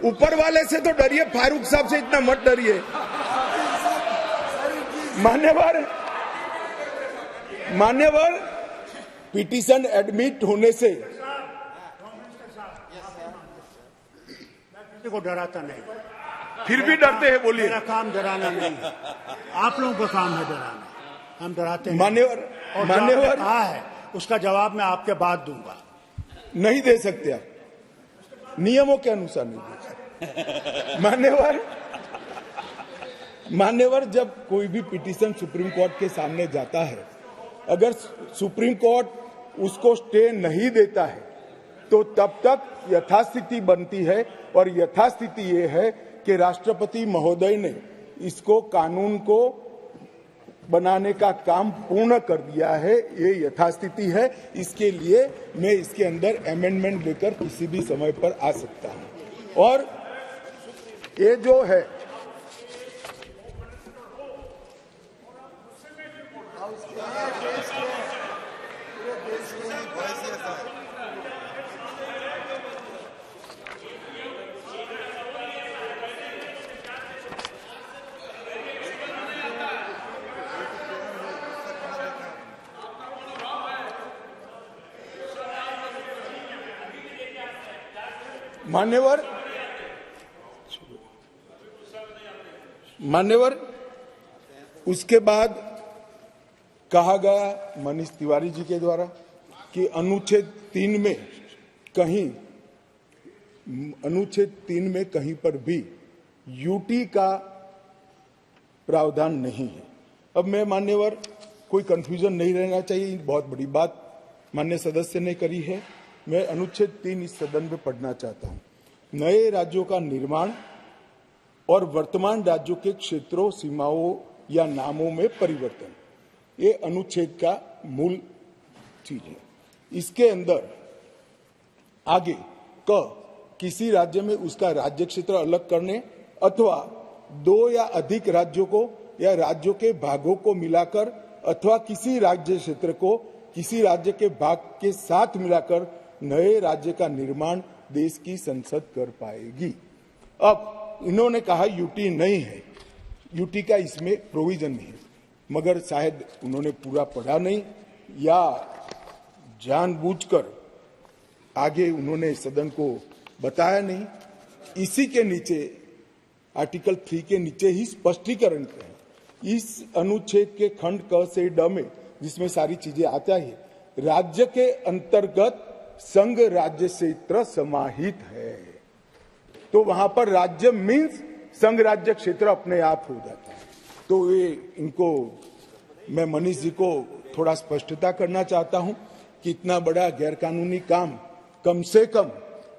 Speaker 1: ऊपर वाले से तो डरिए, फारूक साहब से इतना मत डरिए। मान्यवर, पिटीशन एडमिट होने से
Speaker 3: को डराता नहीं,
Speaker 1: फिर भी डरते हैं, बोलिए।
Speaker 3: मेरा काम डराना नहीं है, आप लोगों का काम है डराना, हम डराते हैं।
Speaker 1: मान्यवर,
Speaker 3: कहा है उसका जवाब मैं आपके बाद दूंगा।
Speaker 1: नहीं दे सकते आप, नियमों के अनुसार नहीं दे सकते। मान्यवर, जब कोई भी पिटीशन सुप्रीम कोर्ट के सामने जाता है, अगर सुप्रीम कोर्ट उसको स्टे नहीं देता है तो तब तक यथास्थिति बनती है, और यथास्थिति ये है कि राष्ट्रपति महोदय ने इसको कानून को बनाने का काम पूर्ण कर दिया है। ये यथास्थिति है। इसके लिए मैं इसके अंदर अमेंडमेंट लेकर किसी भी समय पर आ सकता हूं। और ये जो है मान्यवर, उसके बाद कहा गया मनीष तिवारी जी के द्वारा कि अनुच्छेद 3 में कहीं पर भी यूटी का प्रावधान नहीं है। अब मैं मान्यवर, कोई कंफ्यूजन नहीं रहना चाहिए, बहुत बड़ी बात माननीय सदस्य ने करी है। मैं अनुच्छेद 3 इस सदन में पढ़ना चाहता हूं। नए राज्यों का निर्माण और वर्तमान राज्यों के क्षेत्रों, सीमाओं या नामों में परिवर्तन, ये अनुच्छेद का मूल चीज है। इसके अंदर आगे क किसी राज्य में उसका राज्य क्षेत्र अलग करने अथवा 2 या अधिक राज्यों को या राज्यों के भागों को मिलाकर अथवा किसी राज्य क्षेत्र को किसी राज्य के भाग के साथ मिलाकर नए राज्य का निर्माण देश की संसद कर पाएगी। अब इन्होंने कहा यूटी नहीं है, यूटी का इसमें प्रोविजन नहीं है, मगर शायद उन्होंने पूरा पढ़ा नहीं या जानबूझकर आगे उन्होंने सदन को बताया नहीं। इसी के नीचे आर्टिकल 3 के नीचे ही स्पष्टीकरण है। इस अनुच्छेद के खंड क से ड में जिसमें सारी चीजें आता है, राज्य के अंतर्गत संघ राज्य क्षेत्र समाहित है। तो वहां पर राज्य मीन्स संघ राज्य क्षेत्र अपने आप हो जाता है। तो ये इनको मैं मनीष जी को थोड़ा स्पष्टता करना चाहता हूं कि इतना बड़ा गैरकानूनी काम कम से कम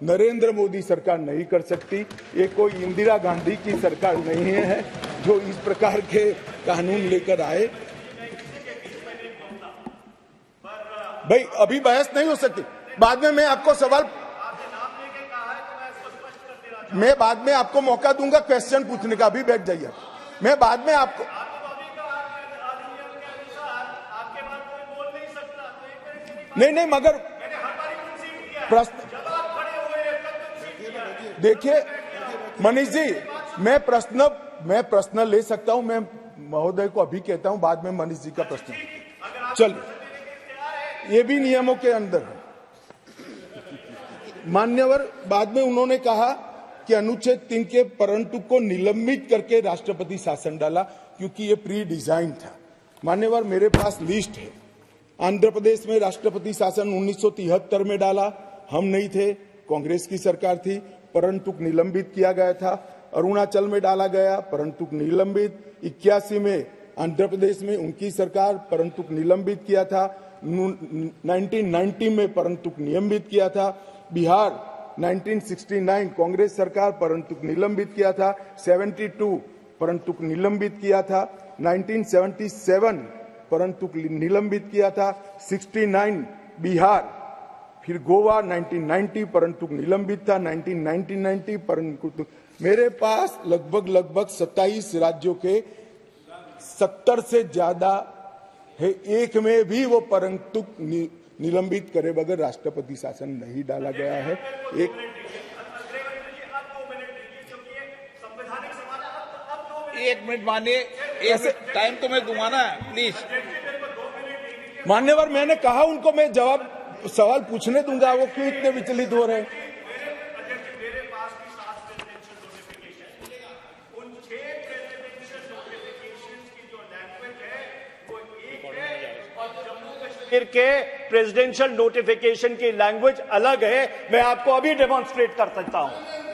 Speaker 1: नरेंद्र मोदी सरकार नहीं कर सकती। ये कोई इंदिरा गांधी की सरकार नहीं है जो इस प्रकार के कानून लेकर आए। भाई अभी बहस नहीं हो सकती, बाद में मैं आपको सवाल, मैं बाद में आपको मौका दूंगा क्वेश्चन पूछने का। अभी बैठ जाइए, मैं बाद में आपको नहीं मगर प्रश्न देखिए मनीष जी, मैं प्रश्न ले सकता हूं। मैं महोदय को अभी कहता हूं, बाद में मनीष जी का प्रश्न। चलिए, ये भी नियमों के अंदर है। मान्यवर, बाद में उन्होंने कहा कि अनुच्छेद 3 के परंतु को निलंबित करके राष्ट्रपति शासन डाला क्योंकि ये प्री डिजाइन था। मान्यवर, मेरे पास लिस्ट है। आंध्र प्रदेश में राष्ट्रपति शासन 1973 में डाला, हम नहीं थे, कांग्रेस की सरकार थी, परंतु निलंबित किया गया था। अरुणाचल में डाला गया, परंतु निलंबित। 81 में आंध्र प्रदेश में उनकी सरकार, परंतु निलंबित किया था। 1990 में परंतु निलंबित किया था। बिहार 1969 कांग्रेस सरकार, परंतु निलंबित किया था। 72 परंतु निलंबित किया था। 1977 परंतु निलंबित किया था। 69 बिहार, फिर गोवा 1990 परंतु निलंबित था। 1990 परंतु मेरे पास लगभग 27 राज्यों के 70 से ज्यादा है। एक में भी वो परंतु निलंबित करे बगैर राष्ट्रपति शासन नहीं डाला गया है।
Speaker 2: एक मिनट मानिए, ऐसे टाइम तो मैं दूंगा ना, प्लीज।
Speaker 1: मान्यवर, मैंने कहा उनको मैं जवाब सवाल पूछने दूंगा, वो क्यों इतने विचलित हो रहे हैं?
Speaker 4: के प्रेसिडेंशियल नोटिफिकेशन की लैंग्वेज अलग है। मैं आपको अभी डेमोन्स्ट्रेट कर सकता हूं,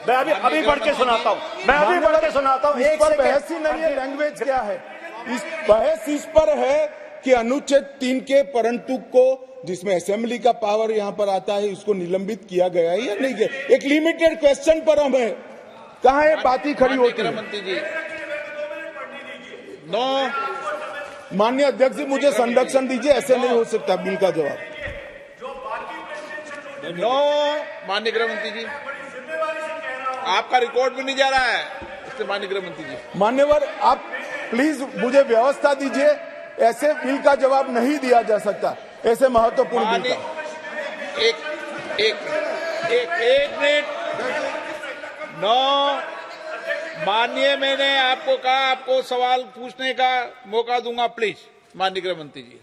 Speaker 4: मैं अभी पढ़ के सुनाता हूं, मैं अभी पढ़ के सुनाता हूं।
Speaker 1: इस पर बहस ही नहीं है, लैंग्वेज क्या है? इस बहस इस पर है कि अनुच्छेद 3 के परंतु को, जिसमें असेंबली का पावर यहां पर आता है, उसको निलंबित किया गया है या नहीं किया। एक लिमिटेड क्वेश्चन पर हम है, कहां है बात ही खड़ी होती है।
Speaker 2: नो,
Speaker 1: माननीय अध्यक्ष जी, मुझे संरक्षण दीजिए, ऐसे नहीं हो सकता बिल का जवाब।
Speaker 2: नो, माननीय गृह मंत्री जी, आपका रिकॉर्ड भी नहीं जा रहा है, इससे माननीय गृह मंत्री जी।
Speaker 1: मान्यवर, आप प्लीज मुझे व्यवस्था दीजिए, ऐसे बिल का जवाब नहीं दिया जा सकता, ऐसे महत्वपूर्ण बिल का।
Speaker 2: एक मिनट। नो, माननीय, मैंने आपको कहा आपको सवाल पूछने का मौका दूंगा, प्लीज माननीय गृह मंत्री जी।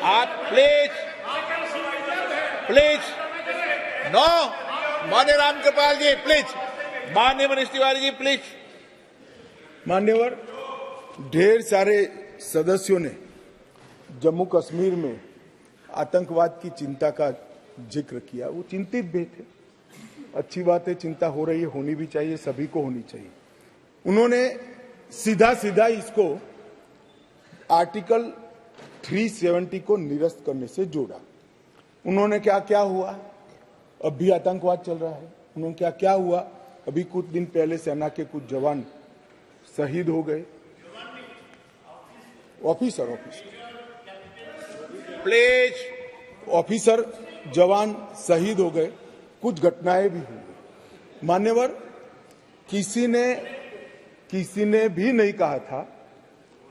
Speaker 2: आप प्लीज नो, माननीय रामकृपाल जी प्लीज, माननीय मनीष तिवारी जी प्लीज।
Speaker 1: मान्यवर, ढेर सारे सदस्यों ने जम्मू कश्मीर में आतंकवाद की चिंता का जिक्र किया। वो चिंतित भी थे, अच्छी बात है, चिंता हो रही है, होनी भी चाहिए, सभी को होनी चाहिए। उन्होंने सीधा सीधा इसको आर्टिकल 370 को निरस्त करने से जोड़ा। उन्होंने क्या क्या हुआ, अब भी आतंकवाद चल रहा है। उन्होंने क्या हुआ, अभी कुछ दिन पहले सेना के कुछ जवान शहीद हो गए। ऑफिसर
Speaker 2: प्लीज,
Speaker 1: ऑफिसर जवान शहीद हो गए, कुछ घटनाएं भी हुई। मान्यवर, किसी ने भी नहीं कहा था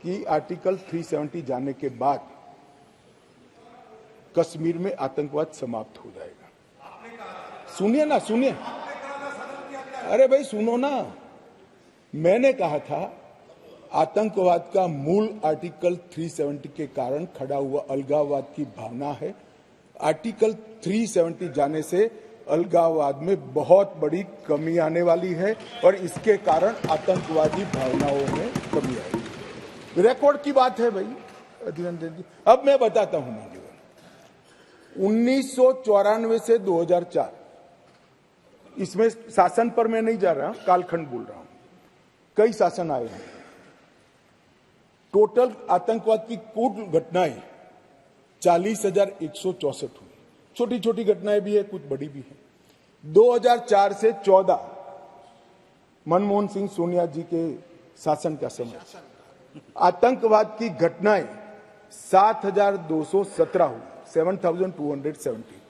Speaker 1: कि आर्टिकल 370 जाने के बाद कश्मीर में आतंकवाद समाप्त हो जाएगा। सुनिए ना, सुनिए, अरे भाई सुनो ना, मैंने कहा था आतंकवाद का मूल आर्टिकल 370 के कारण खड़ा हुआ अलगाववाद की भावना है। आर्टिकल 370 जाने से अलगाववाद में बहुत बड़ी कमी आने वाली है और इसके कारण आतंकवादी भावनाओं में कमी आएगी। रिकॉर्ड की बात है भाई अधीनंदन जी। अब मैं बताता हूं मान्यवर, 1994 से 2004, इसमें शासन पर मैं नहीं जा रहा, कालखंड बोल रहा हूं, कई शासन आए हैं। टोटल आतंकवाद की कुल घटनाएं 40,164 हुई। छोटी छोटी घटनाएं भी है, कुछ बड़ी भी है। 2004 से 14 मनमोहन सिंह सोनिया जी के शासन का समय आतंकवाद की घटनाएं 7,217 हुई, 7,270।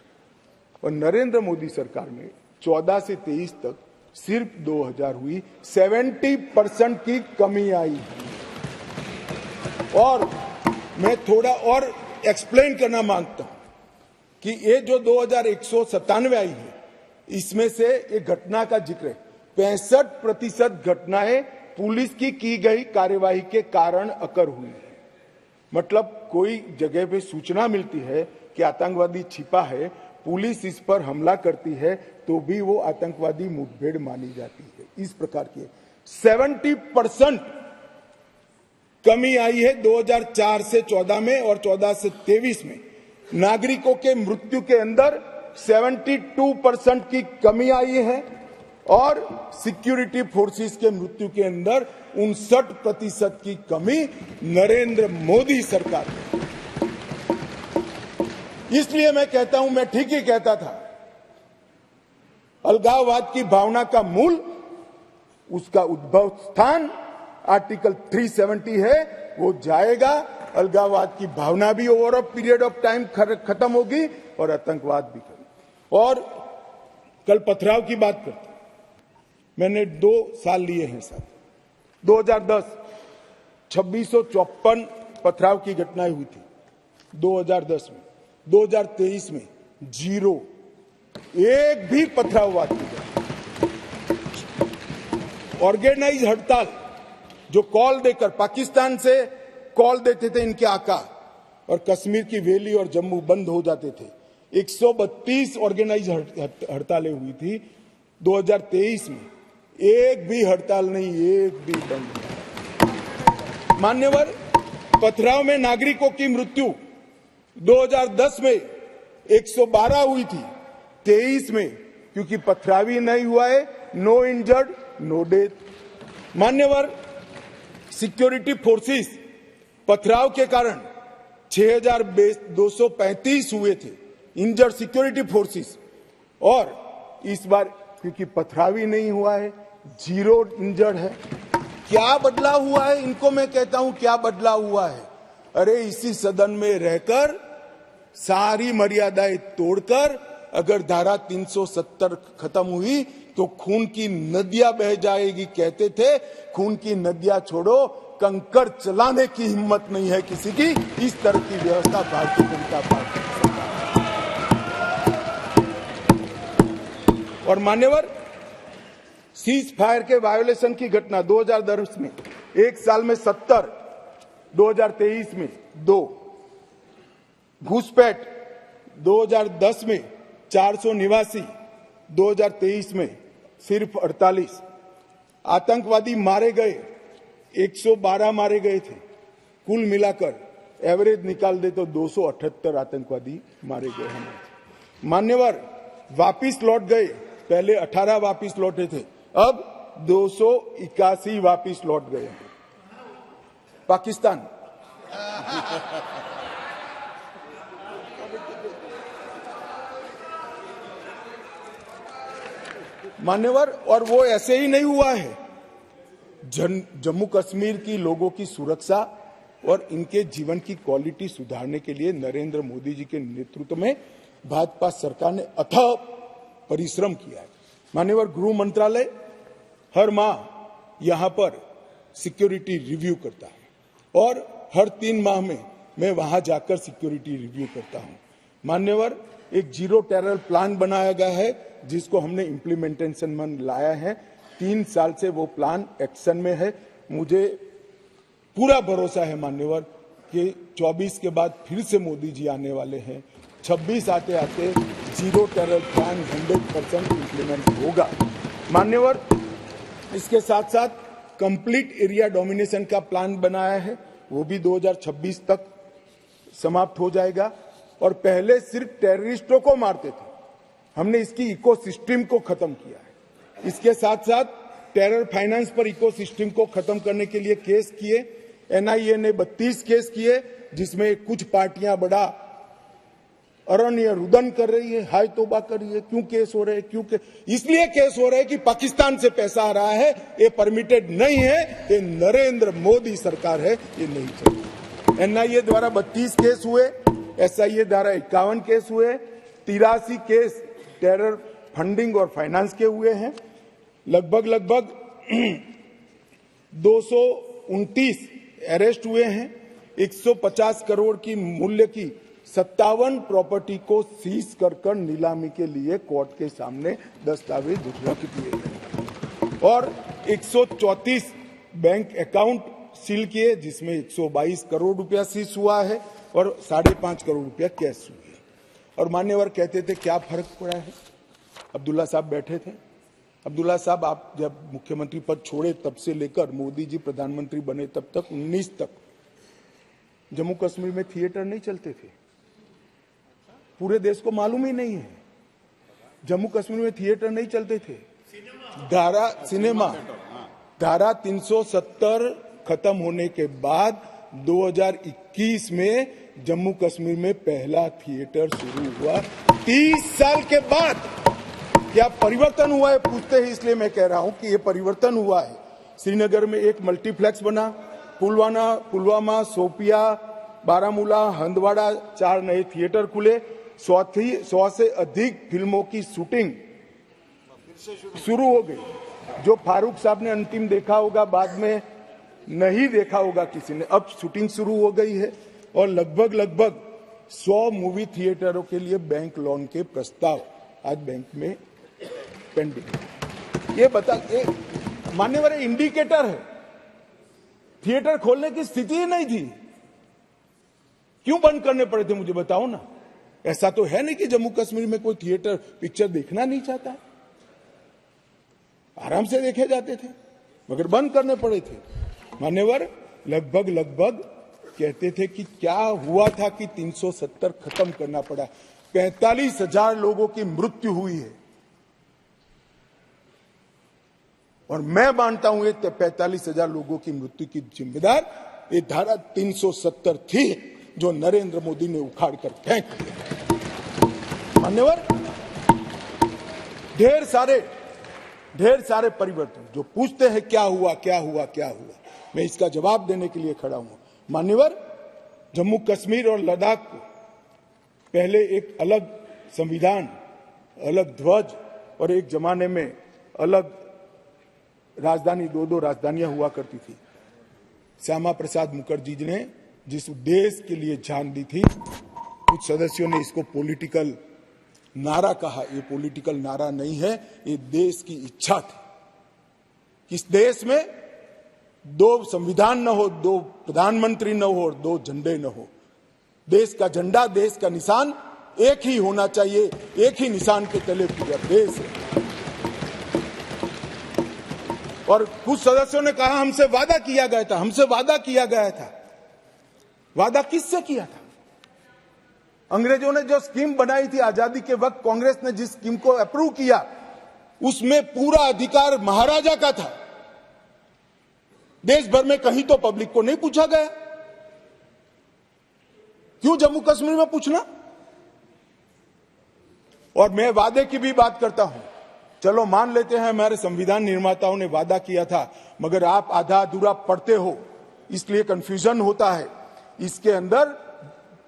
Speaker 1: और नरेंद्र मोदी सरकार में 14 से 23 तक सिर्फ 2,000 हुई, 70% की कमी आई। और मैं थोड़ा और एक्सप्लेन करना मांगता हूं कि ये जो 2,197 आई है, इसमें से एक घटना का जिक्र है। 65% घटनाएं पुलिस की गई कार्यवाही के कारण अकर हुई है। मतलब कोई जगह पे सूचना मिलती है कि आतंकवादी छिपा है, पुलिस इस पर हमला करती है तो भी वो आतंकवादी मुठभेड़ मानी जाती है। इस प्रकार की 70% कमी आई है 2004 से 14 में और 14 से 23 में। नागरिकों के मृत्यु के अंदर 72% की कमी आई है और सिक्योरिटी फोर्सेस के मृत्यु के अंदर 59% की कमी नरेंद्र मोदी सरकार में। इसलिए मैं कहता हूं, मैं ठीक ही कहता था, अलगाववाद की भावना का मूल, उसका उद्भव स्थान आर्टिकल 370 है, वो जाएगा। अलगाववाद की भावना भी over a period of time खत्म होगी और आतंकवाद भी खत्म। और कल पथराव की बात करते, मैंने 2 साल लिए हैं साहब। 2010 2654 पथराव की घटनाएं हुई थी 2010 में। 2023 में 0, एक भी पथराववाद नहीं। ऑर्गेनाइज हड़ताल जो कॉल देकर पाकिस्तान से कॉल देते थे इनके आका, और कश्मीर की वैली और जम्मू बंद हो जाते थे। 132 ऑर्गेनाइज हड़तालें हुई थी 2023 में, एक भी हड़ताल नहीं, एक भी बंद नहीं। मान्यवर, पथराव में नागरिकों की मृत्यु 2010 में 112 हुई थी, 23 में क्योंकि पथरावी नहीं हुआ है, नो इंजर्ड नो डेथ। मान्यवर, सिक्योरिटी फोर्सेस पथराव के कारण 6,235 हुए थे इंजर्ड सिक्योरिटी फोर्सेस, और इस बार क्योंकि पथरावी नहीं हुआ है 0 इंजर्ड है। क्या बदलाव हुआ है, इनको मैं कहता हूं क्या बदलाव हुआ है। अरे इसी सदन में रहकर सारी मर्यादाएं तोड़कर अगर धारा 370 खत्म हुई तो खून की नदियां बह जाएगी कहते थे। खून की नदियां छोड़ो, कंकड़ चलाने की हिम्मत नहीं है किसी की। इस तरह की व्यवस्था भारतीय जनता पार्टी की सरकार। और मान्यवर, सीज फायर के वायोलेशन की घटना 2010 में 1 साल में 70, 2023 में 2, घुसपैठ 2010 में 489, 2023 में सिर्फ 48। आतंकवादी मारे गए 112 मारे गए थे, कुल मिलाकर एवरेज निकाल दे तो 278 आतंकवादी मारे गए हैं। मान्यवर, वापिस लौट गए, पहले 18 वापिस लौटे थे, अब 281 वापिस लौट गए। पाकिस्तान मान्यवर, और वो ऐसे ही नहीं हुआ है। जम्मू कश्मीर की लोगों की सुरक्षा और इनके जीवन की क्वालिटी सुधारने के लिए नरेंद्र मोदी जी के नेतृत्व में भाजपा सरकार ने अथक परिश्रम किया है। मान्यवर, गृह मंत्रालय हर माह यहां पर सिक्योरिटी रिव्यू करता है और हर 3 माह में मैं वहां जाकर सिक्योरिटी रिव्यू करता हूं। मान्यवर, एक जीरो टेरर प्लान बनाया गया है जिसको हमने इम्प्लीमेंटेशन में लाया है। 3 साल से वो प्लान एक्शन में है। मुझे पूरा भरोसा है मान्यवर कि 24 के बाद फिर से मोदी जी आने वाले हैं। 26 आते आते जीरो टेरर प्लान 100% इम्प्लीमेंट होगा। मान्यवर, इसके साथ साथ कंप्लीट एरिया डोमिनेशन का प्लान बनाया है, वो भी 2026 तक समाप्त हो जाएगा। और पहले सिर्फ टेररिस्टों को मारते थे, हमने इसकी इकोसिस्टम को खत्म किया है। इसके साथ साथ टेरर फाइनेंस पर इकोसिस्टम को खत्म करने के लिए केस किए। एनआईए ने 32 केस किए, जिसमें कुछ पार्टियां बड़ा अरण्य रुदन कर रही है, हाय तौबा कर रही है। क्यों केस हो रहे हैं? क्यों इसलिए केस हो रहे हैं कि पाकिस्तान से पैसा आ रहा है, ये परमिटेड नहीं है, ये नरेंद्र मोदी सरकार है, ये नहीं चाहिए। एनआईए द्वारा 32 केस हुए, एसआईए द्वारा 51 केस हुए, 83 केस टेरर फंडिंग और फाइनेंस के हुए हैं। लगभग 229 अरेस्ट हुए हैं। 150 करोड़ की मूल्य की 57 प्रॉपर्टी को सीज कर नीलामी के लिए कोर्ट के सामने दस्तावेज रख दिए गए और 134 बैंक अकाउंट सील किए, जिसमें 122 करोड़ रुपया सीज हुआ है और 5.5 करोड़ रुपया कैश हुई है। और मान्यवर कहते थे क्या फर्क पड़ा है? अब्दुल्ला साहब बैठे थे। अब्दुल्ला साहब, आप जब मुख्यमंत्री पद छोड़े तब से लेकर मोदी जी प्रधानमंत्री बने तब तक 19 तक जम्मू कश्मीर में थिएटर नहीं चलते थे। पूरे देश को मालूम ही नहीं है, जम्मू कश्मीर में थिएटर नहीं चलते थे। धारा 370 खत्म होने के बाद 2021 में जम्मू कश्मीर में पहला थिएटर शुरू हुआ। 30 साल के बाद क्या परिवर्तन हुआ है पूछते हैं, इसलिए मैं कह रहा हूं कि यह परिवर्तन हुआ है। श्रीनगर में एक मल्टीप्लेक्स बना, पुलवामा, शोपिया, बारामूला, हंदवाड़ा 4 नए थिएटर खुले। 100 से अधिक फिल्मों की शूटिंग शुरू हो गई। जो फारूक साहब ने अंतिम देखा होगा, बाद में नहीं देखा होगा किसी ने, अब शूटिंग शुरू हो गई है। और लगभग 100 मूवी थिएटरों के लिए बैंक लोन के प्रस्ताव आज बैंक में पेंडिंग। ये मान्यवर इंडिकेटर है, थिएटर खोलने की स्थिति ही नहीं थी। क्यों बंद करने पड़े थे मुझे बताओ ना। ऐसा तो है नहीं कि जम्मू कश्मीर में कोई थिएटर पिक्चर देखना नहीं चाहता है, आराम से देखे जाते थे, मगर बंद करने पड़े थे। मान्यवर, लगभग कहते थे कि क्या हुआ था कि 370 खत्म करना पड़ा। 45,000 लोगों की मृत्यु हुई है और मैं मानता हूं ये 45,000 लोगों की मृत्यु की जिम्मेदार ये धारा 370 थी, जो नरेंद्र मोदी ने उखाड़ कर फेंक दिया। मान्यवर, ढेर सारे परिवर्तन जो पूछते हैं क्या हुआ, मैं इसका जवाब देने के लिए खड़ा हूं। मान्यवर, जम्मू कश्मीर और लद्दाख को पहले एक अलग संविधान, अलग ध्वज और एक जमाने में अलग राजधानी, 2 राजधानियां हुआ करती थी। श्यामा प्रसाद मुखर्जी जी ने जिस उद्देश्य के लिए जान दी थी, कुछ सदस्यों ने इसको पॉलिटिकल नारा कहा। ये पॉलिटिकल नारा नहीं है, ये देश की इच्छा थी। इस देश में 2 संविधान न हो, 2 प्रधानमंत्री न हो और 2 झंडे न हो। देश का झंडा, देश का निशान एक ही होना चाहिए, एक ही निशान के तले पूरा देश है। और कुछ सदस्यों ने कहा हमसे वादा किया गया था। वादा किससे किया था? अंग्रेजों ने जो स्कीम बनाई थी आजादी के वक्त, कांग्रेस ने जिस स्कीम को अप्रूव किया, उसमें पूरा अधिकार महाराजा का था। देश भर में कहीं तो पब्लिक को नहीं पूछा गया। क्यों जम्मू कश्मीर में पूछना? और मैं वादे की भी बात करता हूं। चलो मान लेते हैं हमारे संविधान निर्माताओं ने वादा किया था, मगर आप आधा अधूरा पढ़ते हो इसलिए कंफ्यूजन होता है। इसके अंदर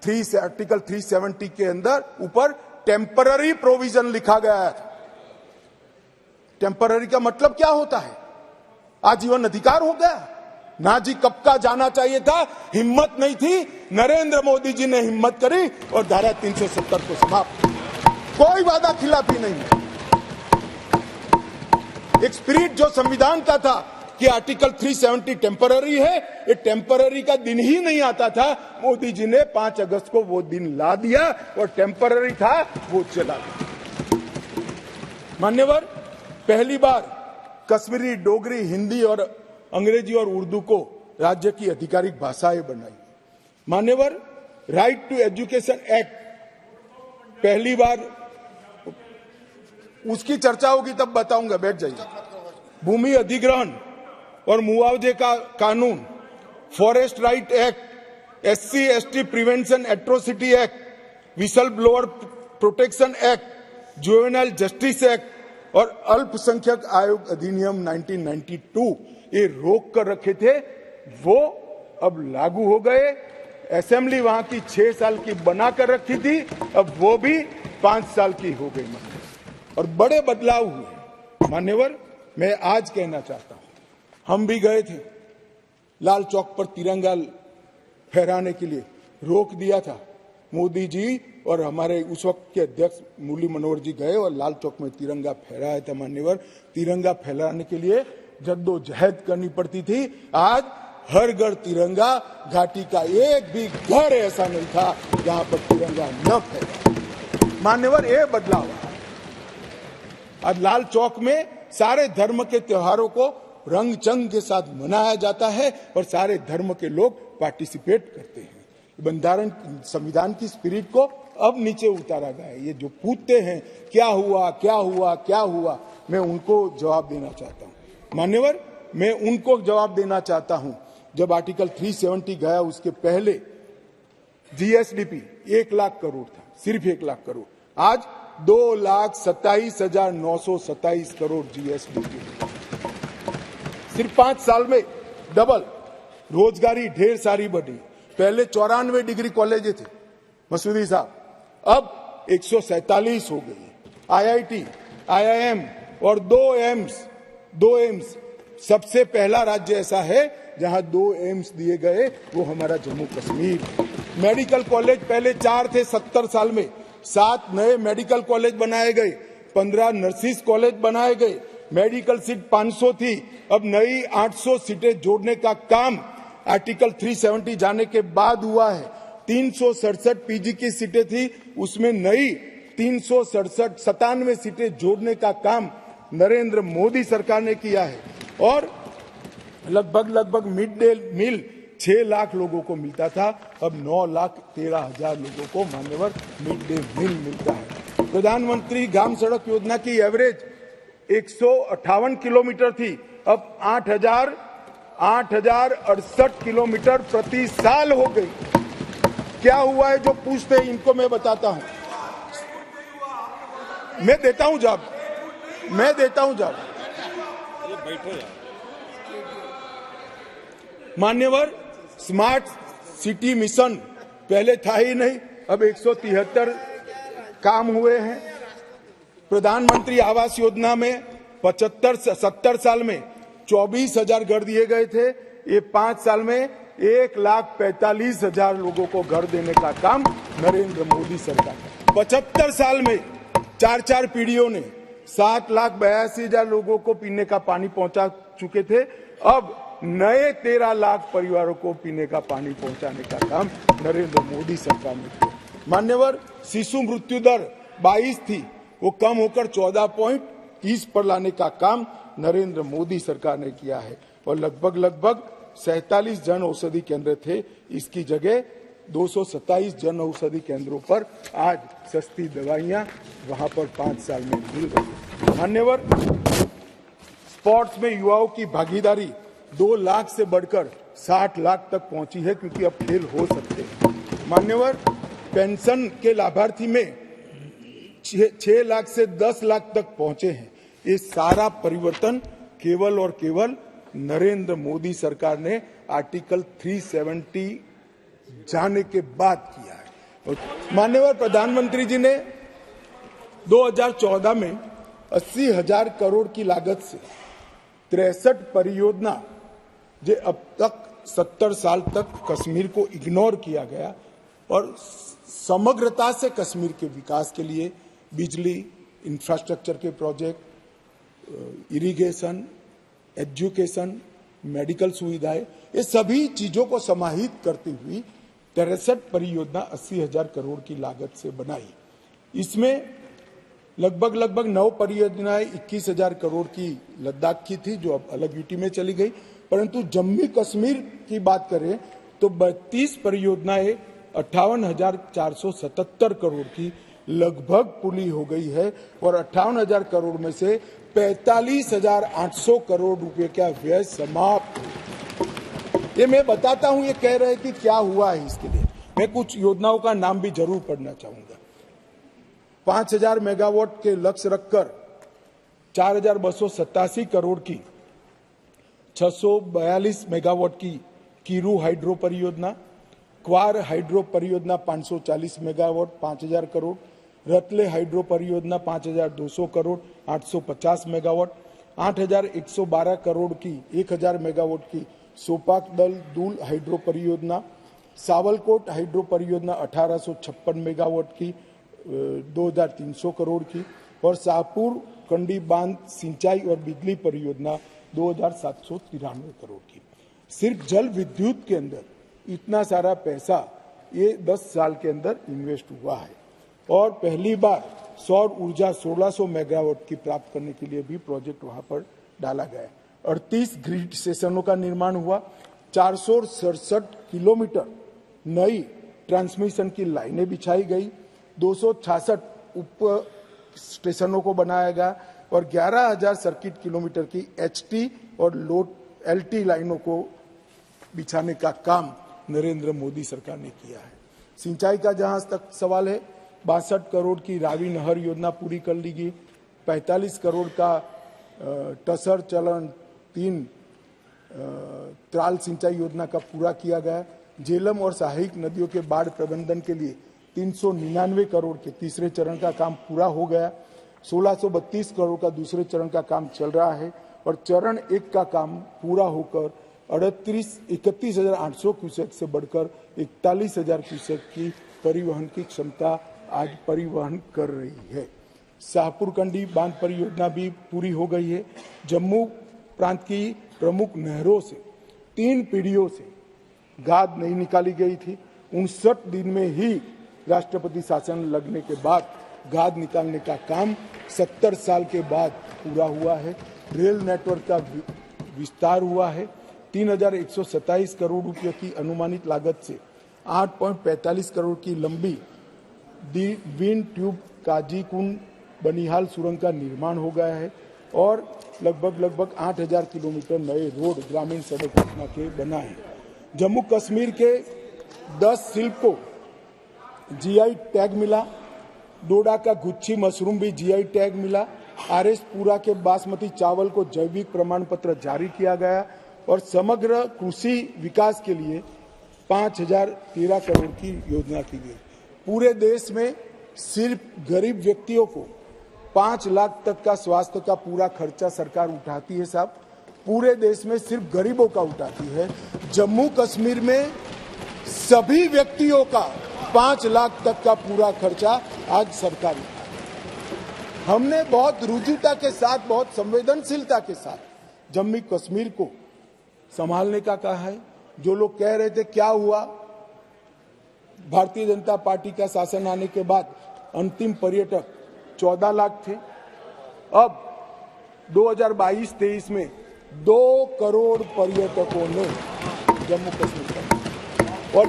Speaker 1: आर्टिकल 370 के अंदर ऊपर टेम्पररी प्रोविजन लिखा गया है। टेम्पररी का मतलब क्या होता है? आजीवन अधिकार हो गया ना जी, कब का जाना चाहिए था, हिम्मत नहीं थी, नरेंद्र मोदी जी ने हिम्मत करी और धारा 370 को समाप्त। कोई वादा खिलाफी नहीं है। एक स्पिरिट जो संविधान का था कि आर्टिकल 370 टेम्पररी है, ये टेम्पररी का दिन ही नहीं आता था। मोदी जी ने 5 अगस्त को वो दिन ला दिया और टेम्पररी था वो चला गया। मान्यवर, पहली बार कश्मीरी, डोगरी, हिंदी और अंग्रेजी और उर्दू को राज्य की आधिकारिक भाषाएं बनाई। मान्यवर, राइट टू एजुकेशन एक्ट पहली बार, उसकी चर्चा होगी तब बताऊंगा, बैठ जाइए। भूमि अधिग्रहण और मुआवजे का कानून, forest right act, SC ST prevention atrocity act, whistle blower protection act, juvenile justice act और अल्पसंख्यक आयोग अधिनियम 1992 ये रोक कर रखे थे, वो अब लागू हो गए। असेंबली वहां की 6 साल की बनाकर रखी थी, अब वो भी 5 साल की हो गई और बड़े बदलाव हुए। मान्यवर, मैं आज कहना चाहता हूं, हम भी गए थे लाल चौक पर तिरंगा फहराने के लिए, रोक दिया था मोदी जी और हमारे उस वक्त के अध्यक्ष मुरली मनोहर जी गए और लाल चौक में तिरंगा फहराया था। मान्यवर, तिरंगा फहराने के लिए जद्दोजहद करनी पड़ती थी। आज हर घर तिरंगा, घाटी का एक भी घर ऐसा नहीं था जहां पर तिरंगा न फहरा। मान्यवर, ये बदलाव आज लाल चौक में सारे धर्म के त्योहारों को रंग चंग के साथ मनाया जाता है और सारे धर्म के लोग पार्टिसिपेट करते हैं। बंधारण संविधान की स्पिरिट को अब नीचे उतारा गया है। ये जो पूछते हैं क्या हुआ क्या हुआ क्या हुआ, मैं उनको जवाब देना चाहता हूं। मान्यवर, मैं उनको जवाब देना चाहता हूं, जब आर्टिकल 370 गया उसके पहले GSDP 1 लाख करोड़ था, सिर्फ 1 लाख करोड़। आज 2,27,927 करोड़ GSDP, सिर्फ 5 साल में डबल। रोजगारी ढेर सारी बढ़ी। पहले 94 डिग्री कॉलेज थे मसूदी साहब, अब 147 हो गई। IIT, IIM और 2 एम्स, सबसे पहला राज्य ऐसा है जहां 2 एम्स दिए गए, वो हमारा जम्मू कश्मीर। मेडिकल कॉलेज पहले 4 थे 70 साल में, 7 नए मेडिकल कॉलेज बनाए गए, 15 नर्सिस कॉलेज बनाए गए। मेडिकल सीट 500 थी, अब नई 800 सीटें जोड़ने का काम आर्टिकल 370 जाने के बाद हुआ है। 367 PG की सीटें थी, उसमें नई 397 सीटें जोड़ने का काम नरेंद्र मोदी सरकार ने किया है। और लगभग मिड डे मील 6 लाख लोगों को मिलता था, अब 9,13,000 लोगों को मान्यवर मिड डे मील मिलता है। प्रधानमंत्री ग्राम सड़क योजना की एवरेज 158 किलोमीटर थी, अब 8,068 किलोमीटर प्रति साल हो गई। क्या हुआ है जो पूछते हैं, इनको मैं बताता हूं। मैं देता हूं जवाब। मान्यवर, स्मार्ट सिटी मिशन पहले था ही नहीं, अब 173 काम हुए हैं। प्रधानमंत्री आवास योजना में 70 साल में 24,000 घर दिए गए थे, ये 5 साल में 1,45,000 लोगों को घर देने का काम नरेंद्र मोदी सरकार। 75 साल में 4 पीढ़ियों ने 7,82,000 लोगों को पीने का पानी पहुंचा चुके थे, अब नए 13 लाख परिवारों को पीने का पानी पहुंचाने का काम नरेंद्र मोदी सरकार ने किया। मान्यवर, शिशु मृत्यु दर 22 थी, वो कम होकर 14.30 पर लाने का काम नरेंद्र मोदी सरकार ने किया है। और लगभग 47 जन औषधि केंद्र थे, इसकी जगह 227 जन औषधि केंद्रों पर आज सस्ती दवाइयां वहां पर 5 साल में मिल रही। मान्यवर, स्पोर्ट्स में युवाओं की भागीदारी 2 लाख से बढ़कर 60 लाख तक पहुंची है, क्योंकि अब खेल हो सकते हैं। मान्यवर, पेंशन के लाभार्थी में 6 लाख से 10 लाख तक पहुंचे हैं। ये सारा परिवर्तन केवल और केवल नरेंद्र मोदी सरकार ने आर्टिकल 370 जाने के बाद किया है। माननीय प्रधानमंत्री जी ने 2014 में 80,000 करोड़ की लागत से 63 परियोजना जो अब तक 70 साल तक कश्मीर को इग्नोर किया गया और समग्रता से कश्मीर के विकास के लिए बिजली, इंफ्रास्ट्रक्चर के प्रोजेक्ट, इरिगेशन, एजुकेशन, मेडिकल सुविधाएं, ये सभी चीजों को समाहित करती हुई 63 परियोजना 80,000 करोड़ की लागत से बनाई। इसमें लगभग 9 परियोजनाएं 21,000 करोड़ की लद्दाख की थी जो अब अलग यूटी में चली गई, परंतु जम्मू कश्मीर की बात करें तो 32 परियोजनाएं 58,477 करोड़ की लगभग पूरी हो गई है और 58,000 करोड़ में से 45,800 करोड़ रुपए का व्यय समाप्त। ये मैं बताता हूं, ये कह रहे कि क्या हुआ है इसके लिए मैं कुछ योजनाओं का नाम भी जरूर पढ़ना चाहूंगा। 5,000 मेगावाट के लक्ष्य रखकर 4,287 करोड़ की 642 मेगावाट की कीरू हाइड्रो परियोजना, क्वार हाइड्रो परियोजना 540 मेगावाट 5,000 करोड़, रतले हाइड्रो परियोजना 5,200 करोड़ 850 मेगावाट, 8,112 करोड़ की 1,000 मेगावाट की सोपाक दल दूल हाइड्रो परियोजना, सावलकोट हाइड्रो परियोजना 1,856 मेगावाट की 2,300 करोड़ की और शाहपुर कंडी बांध सिंचाई और बिजली परियोजना 2,793 करोड़ की। सिर्फ जल विद्युत के अंदर इतना सारा पैसा ये 10 साल के अंदर इन्वेस्ट हुआ है और पहली बार सौर ऊर्जा 1,600 मेगावाट की प्राप्त करने के लिए भी प्रोजेक्ट वहां पर डाला गया। 38 ग्रिड स्टेशनों का निर्माण हुआ, 467 किलोमीटर नई ट्रांसमिशन की लाइनें बिछाई गई, 266 उप स्टेशनों को बनाया गया और 11,000 सर्किट किलोमीटर की HT और LT लाइनों को बिछाने का काम नरेंद्र मोदी सरकार ने किया है। सिंचाई का जहां तक सवाल है, 62 करोड़ की रावी नहर योजना पूरी कर ली गई, 45 करोड़ का टसर चलन 3 त्राल सिंचाई योजना का पूरा किया गया। झेलम और सहायक नदियों के बाढ़ प्रबंधन के लिए 399 करोड़ के तीसरे चरण का काम पूरा हो गया। 1,632 करोड़ का दूसरे चरण का काम चल रहा है और चरण 1 का काम पूरा होकर 31,800 क्यूसेक से बढ़कर 41,000 क्यूसेक की परिवहन की क्षमता आज परिवहन कर रही है। शाहपुर कंडी बांध परियोजना भी पूरी हो गई है। जम्मू प्रांत की प्रमुख नहरों से 3 पीढ़ियों से गाद नहीं निकाली गई थी। 59 दिन में ही राष्ट्रपति शासन लगने के बाद गाद निकालने का काम 70 साल के बाद पूरा हुआ है। रेल नेटवर्क का विस्तार हुआ है। 3,127 करोड़ रुपये की अनुमानित लागत से 8.45 करोड़ की लंबी विंड ट्यूब काजीकुंड बनिहाल सुरंग का निर्माण हो गया है और लगभग 8,000 किलोमीटर नए रोड ग्रामीण सड़क योजना के बना है। जम्मू कश्मीर के 10 शिल्प को GI टैग मिला। डोडा का गुच्छी मशरूम भी GI टैग मिला। RS पूरा के बासमती चावल को जैविक प्रमाण पत्र जारी किया गया और समग्र कृषि विकास के लिए 5,013 करोड़ की योजना की गई। पूरे देश में सिर्फ गरीब व्यक्तियों को 5 लाख तक का स्वास्थ्य का पूरा खर्चा सरकार उठाती है साहब। पूरे देश में सिर्फ गरीबों का उठाती है। जम्मू कश्मीर में सभी व्यक्तियों का 5 लाख तक का पूरा खर्चा आज सरकार उठाती है। हमने बहुत रुजुता के साथ, बहुत संवेदनशीलता के साथ जम्मू कश्मीर को संभालने का कहा है। जो लोग कह रहे थे क्या हुआ, भारतीय जनता पार्टी का शासन आने के बाद अंतिम पर्यटक 14 लाख थे। अब 2022-23 में 2 करोड़ पर्यटकों ने जम्मू कश्मीर का और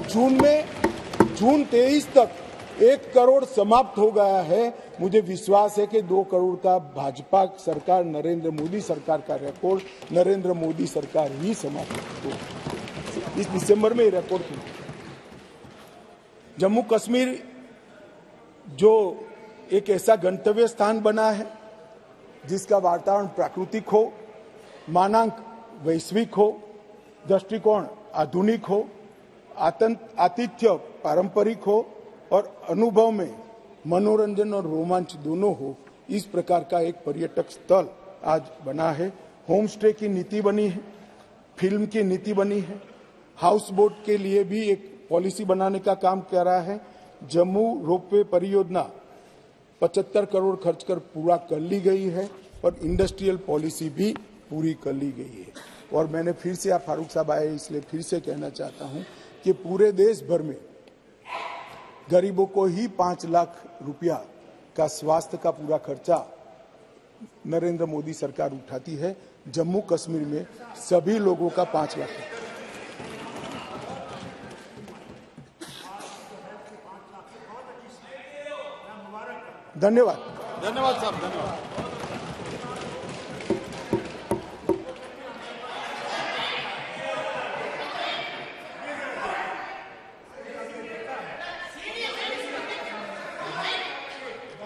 Speaker 1: जून 23 तक 1 करोड़ समाप्त हो गया है। मुझे विश्वास है कि 2 करोड़ का भाजपा सरकार, नरेंद्र मोदी सरकार का रिकॉर्ड नरेंद्र मोदी सरकार ही समाप्त हो इस दिसंबर में रिकॉर्ड किया। जम्मू कश्मीर जो एक ऐसा गंतव्य स्थान बना है जिसका वातावरण प्राकृतिक हो, मानांक वैश्विक हो, दृष्टिकोण आधुनिक हो, आतिथ्य पारंपरिक हो और अनुभव में मनोरंजन और रोमांच दोनों हो, इस प्रकार का एक पर्यटक स्थल आज बना है। होम स्टे की नीति बनी है, फिल्म की नीति बनी है, हाउस बोट के लिए भी एक पॉलिसी बनाने का काम कर रहा है। जम्मू रोपवे परियोजना 75 करोड़ खर्च कर पूरा कर ली गई है और इंडस्ट्रियल पॉलिसी भी पूरी कर ली गई है। और मैंने फिर से, आप फारूक साहब आए इसलिए फिर से कहना चाहता हूं कि पूरे देश भर में गरीबों को ही 5 लाख रुपया का स्वास्थ्य का पूरा खर्चा नरेंद्र मोदी सरकार उठाती है। जम्मू कश्मीर में सभी लोगों का 5 लाख। धन्यवाद।
Speaker 2: धन्यवाद साहब, धन्यवाद।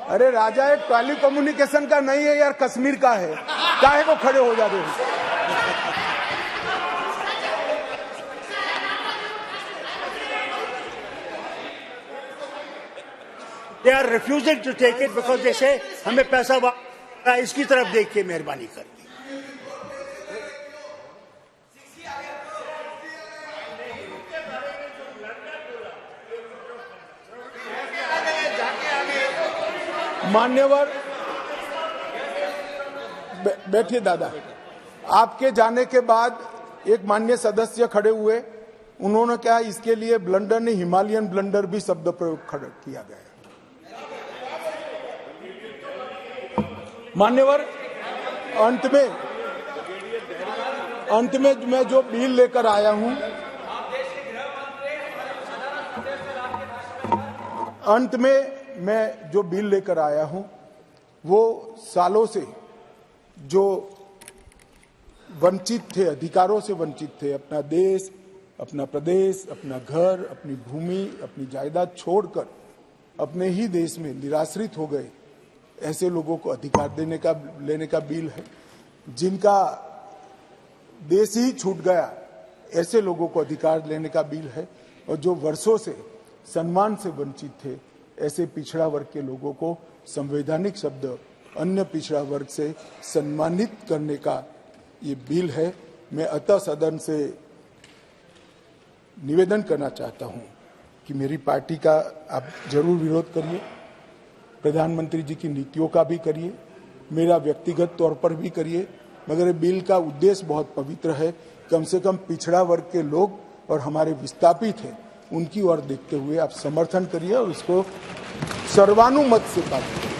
Speaker 1: अरे राजा, एक टेली कम्युनिकेशन का नहीं है यार, कश्मीर का है, काहे को खड़े हो जाते हो?
Speaker 3: They are refusing to take it because they say हमें पैसा इसकी तरफ देख के मेहरबानी कर।
Speaker 1: मान्यवर बैठिए दादा। आपके जाने के बाद एक माननीय सदस्य खड़े हुए, उन्होंने कहा इसके लिए ब्लंडर नहीं, हिमालयन ब्लंडर भी शब्द प्रयोग किया गया। मान्यवर, अंत में मैं जो बिल लेकर आया हूं, अंत में मैं जो बिल लेकर आया हूं वो सालों से जो वंचित थे, अधिकारों से वंचित थे, अपना देश, अपना प्रदेश, अपना घर, अपनी भूमि, अपनी जायदाद छोड़कर अपने ही देश में निराश्रित हो गए, ऐसे लोगों को अधिकार लेने का बिल है। जिनका देश ही छूट गया, ऐसे लोगों को अधिकार लेने का बिल है। और जो वर्षों से सम्मान से वंचित थे, ऐसे पिछड़ा वर्ग के लोगों को संवैधानिक शब्द अन्य पिछड़ा वर्ग से सम्मानित करने का ये बिल है। मैं अतः सदन से निवेदन करना चाहता हूं कि मेरी पार्टी का आप जरूर विरोध करिए, प्रधानमंत्री जी की नीतियों का भी करिए, मेरा व्यक्तिगत तौर पर भी करिए, मगर बिल का उद्देश्य बहुत पवित्र है। कम से कम पिछड़ा वर्ग के लोग और हमारे विस्थापित हैं, उनकी ओर देखते हुए आप समर्थन करिए और उसको सर्वानुमत से पास करिए।